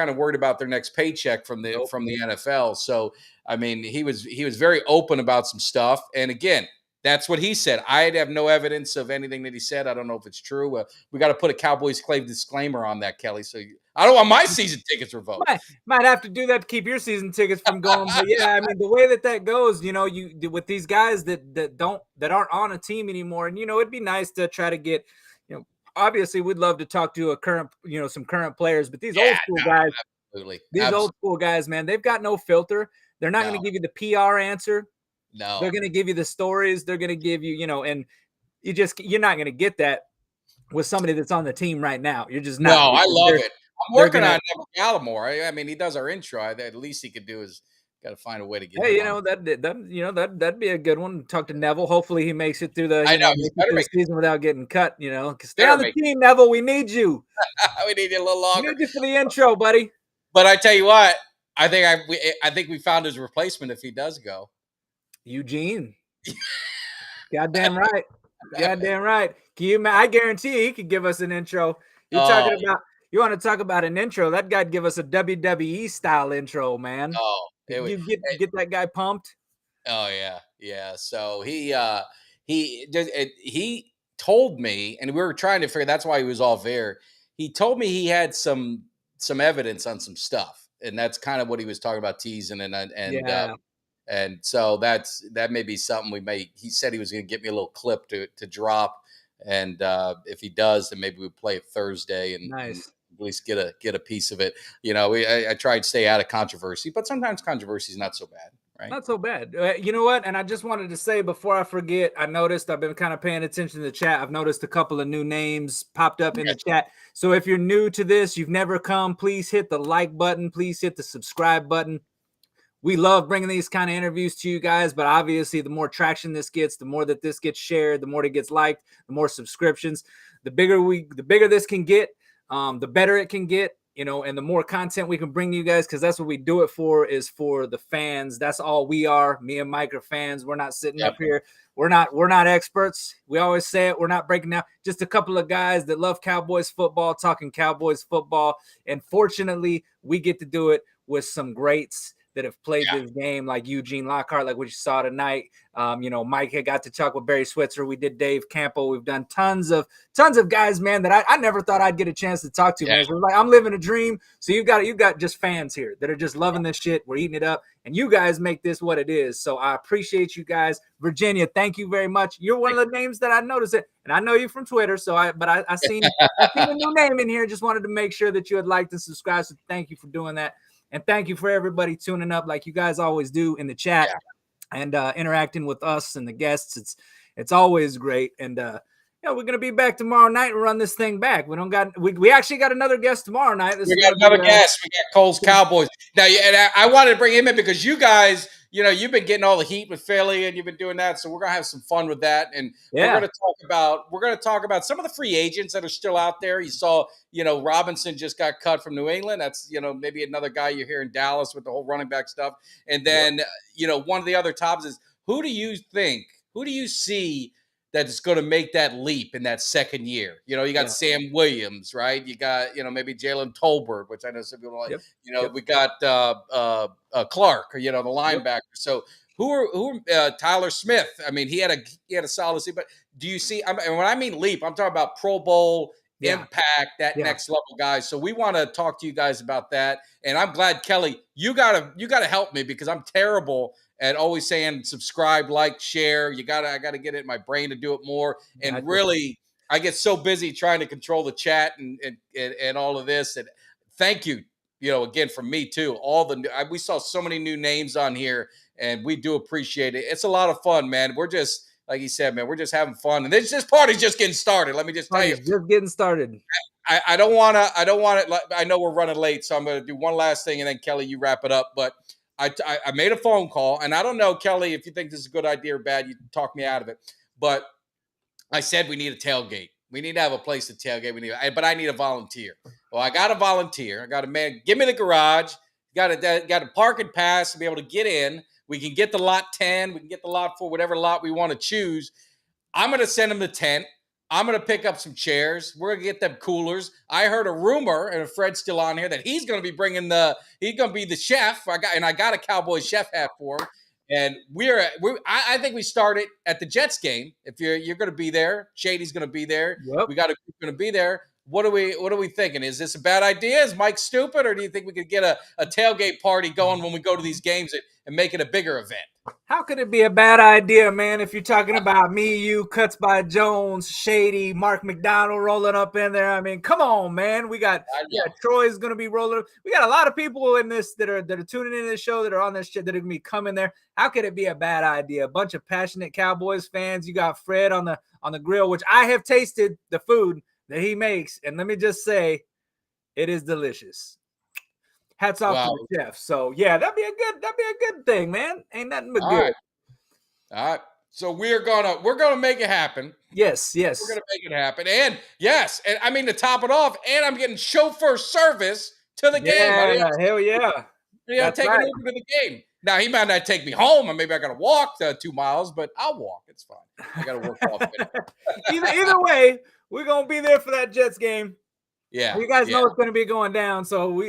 of worried about their next paycheck from the NFL. So, I mean, he was very open about some stuff. And again, that's what he said. I have no evidence of anything that he said. I don't know if it's true. We got to put a Cowboys Clave disclaimer on that, Kelly. So I don't want my season tickets revoked. Might have to do that to keep your season tickets from going. But yeah, I mean, the way that goes, you with these guys that aren't on a team anymore, and it'd be nice to try to get, obviously we'd love to talk to some current players, but these old school guys, old school guys, man, they've got no filter. They're not going to give you the PR answer. No, they're going to give you the stories. They're going to give you, and you're not going to get that with somebody that's on the team right now. You're just not. No, I love it. I'm working on Neville Gallimore. I mean, he does our intro. At least he could do is got to find a way to get. Hey, that'd be a good one. Talk to Neville. Hopefully, he makes it through the season without getting cut. Stay on the team, Neville. We need you. We need you a little longer. We need you for the intro, buddy. But I tell you what, I think we found his replacement if he does go. Eugene. Goddamn right. Goddamn right. I guarantee he could give us an intro. You want to talk about an intro? That guy'd give us a WWE style intro, man. Oh. You get that guy pumped. Oh yeah. So he told me, and we were trying to figure. That's why he was off air. He told me he had some evidence on some stuff, and that's kind of what he was talking about teasing and so that may be something we may. He said he was going to get me a little clip to drop, and if he does, then maybe we play it Thursday and. Nice. And, at least get a piece of it. I try to stay out of controversy, but sometimes controversy is not so bad, right? Not so bad. You know what? And I just wanted to say before I forget, I noticed I've been kind of paying attention to the chat. I've noticed a couple of new names popped up in the chat. So if you're new to this, you've never come, please hit the like button. Please hit the subscribe button. We love bringing these kind of interviews to you guys, but obviously the more traction this gets, the more that this gets shared, the more it gets liked, the more subscriptions, the bigger this can get. The better it can get, and the more content we can bring to you guys, because that's what we do it for, is for the fans. That's all we are. Me and Mike are fans. We're not sitting up here. We're not experts. We always say it. We're not breaking down. Just a couple of guys that love Cowboys football, talking Cowboys football. And fortunately, we get to do it with some greats that have played this game, like Eugene Lockhart, like what you saw tonight. Mike had got to talk with Barry Switzer. We did Dave Campo. We've done tons of guys, man, that I never thought I'd get a chance to talk to. Yeah. Man. Like, I'm living a dream. So you've got just fans here that are just loving this shit. We're eating it up, and you guys make this what it is. So I appreciate you guys. Virginia, thank you very much. You're one of the names that I noticed it, and I know you from Twitter. So I seen a new name in here. Just wanted to make sure that you had liked and subscribed. So thank you for doing that. And thank you for everybody tuning up like you guys always do in the chat and interacting with us and the guests. It's always great. And we're gonna be back tomorrow night and run this thing back. We actually got another guest tomorrow night. We got another guest. We got Cole's Cowboys. Now, and I wanted to bring him in because you guys, you've been getting all the heat with Philly and you've been doing that. So we're gonna have some fun with that. And we're gonna talk about some of the free agents that are still out there. You saw, Robinson just got cut from New England. That's, maybe another guy you're here in Dallas with the whole running back stuff. And then, one of the other topics is who do you see that is going to make that leap in that second year? You got Sam Williams, right? You got, maybe Jalen Tolbert, which I know some people like. We got Clark, the linebacker. So Tyler Smith. I mean, he had a solid season. But do you see? And when I mean leap, I'm talking about Pro Bowl impact, that next level guys. So we want to talk to you guys about that. And I'm glad, Kelly, you gotta help me because I'm terrible at always saying subscribe, like, share. I gotta get it in my brain to do it more. And really, I get so busy trying to control the chat and all of this. And thank you, again from me too. We saw so many new names on here, and we do appreciate it. It's a lot of fun, man. We're just like he said, man. We're just having fun, and this party's just getting started. Let me just tell you, just getting started. I don't want to. I know we're running late, so I'm going to do one last thing, and then Kelly, you wrap it up. But I made a phone call, and I don't know, Kelly, if you think this is a good idea or bad. You talk me out of it, but I said we need a tailgate. We need to have a place to tailgate. But I need a volunteer. Well, I got a volunteer. I got a man. Give me the garage. Got a parking pass to be able to get in. We can get the lot 10. We can get the lot 4, whatever lot we want to choose. I'm going to send him the tent. I'm going to pick up some chairs. We're going to get them coolers. I heard a rumor, and Fred's still on here, that he's going to be he's going to be the chef. I got a Cowboys chef hat for him. And I think we started at the Jets game. If you're going to be there, Shady's going to be there. Yep. We got a group going to be there. What are we thinking? Is this a bad idea? Is Mike stupid, or do you think we could get a tailgate party going when we go to these games and make it a bigger event? How could it be a bad idea, man? If you're talking about me, you, Cuts by Jones, Shady, Mark McDonald rolling up in there. I mean, come on, man. We got Troy's going to be rolling up. We got a lot of people in this that are tuning into this show, that are on this shit, that are going to be coming there. How could it be a bad idea? A bunch of passionate Cowboys fans. You got Fred on the grill, which I have tasted the food that he makes, and let me just say, it is delicious. Hats off to the chef. So yeah, that'd be a good thing, man. Ain't nothing but good. All right. So we're gonna make it happen. Yes. We're gonna make it happen. And yes, and I mean, to top it off, and I'm getting chauffeur service to the game. Hell yeah. Taking over to the game. Now he might not take me home, and maybe I gotta walk 2 miles, but I'll walk. It's fine. I gotta work off it. Either way, we're gonna be there for that Jets game. Yeah, you guys know it's going to be going down, so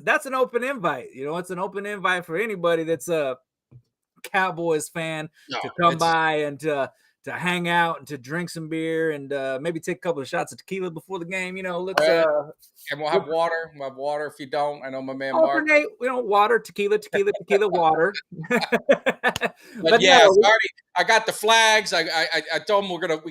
that's an open invite. It's an open invite for anybody that's a Cowboys fan to come by and to hang out and to drink some beer and maybe take a couple of shots of tequila before the game. Let's and we'll have water. We'll have water if you don't. I know my man Mark. Water, tequila, water. But yeah, I got the flags. I told them we're gonna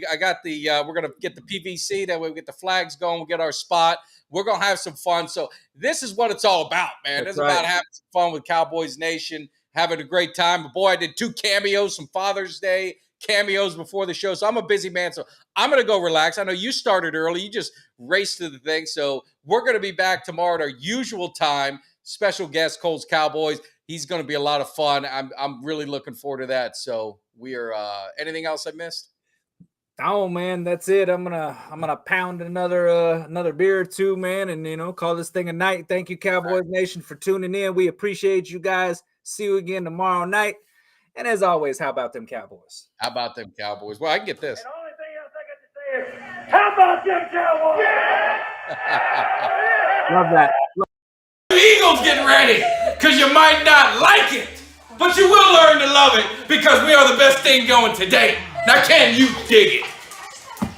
get the PVC. That way we get the flags going. We get our spot. We're gonna have some fun. So this is what it's all about, man. It's about having some fun with Cowboys Nation, having a great time. But boy, I did 2 cameos, some Father's Day cameos before the show. So I'm a busy man. So I'm going to go relax. I know you started early. You just raced to the thing. So we're going to be back tomorrow at our usual time. Special guest, Coles Cowboys. He's going to be a lot of fun. I'm really looking forward to that. So we are, anything else I missed? Oh man, that's it. I'm gonna pound another beer or 2, man, and call this thing a night. Thank you, Cowboys Nation, for tuning in. We appreciate you guys. See you again tomorrow night. And as always, how about them Cowboys? How about them Cowboys? Well, I can get this. And the only thing else I got to say is, how about them Cowboys? Yeah! Love that. The Eagles getting ready, because you might not like it, but you will learn to love it, because we are the best thing going today. Now, can you dig it?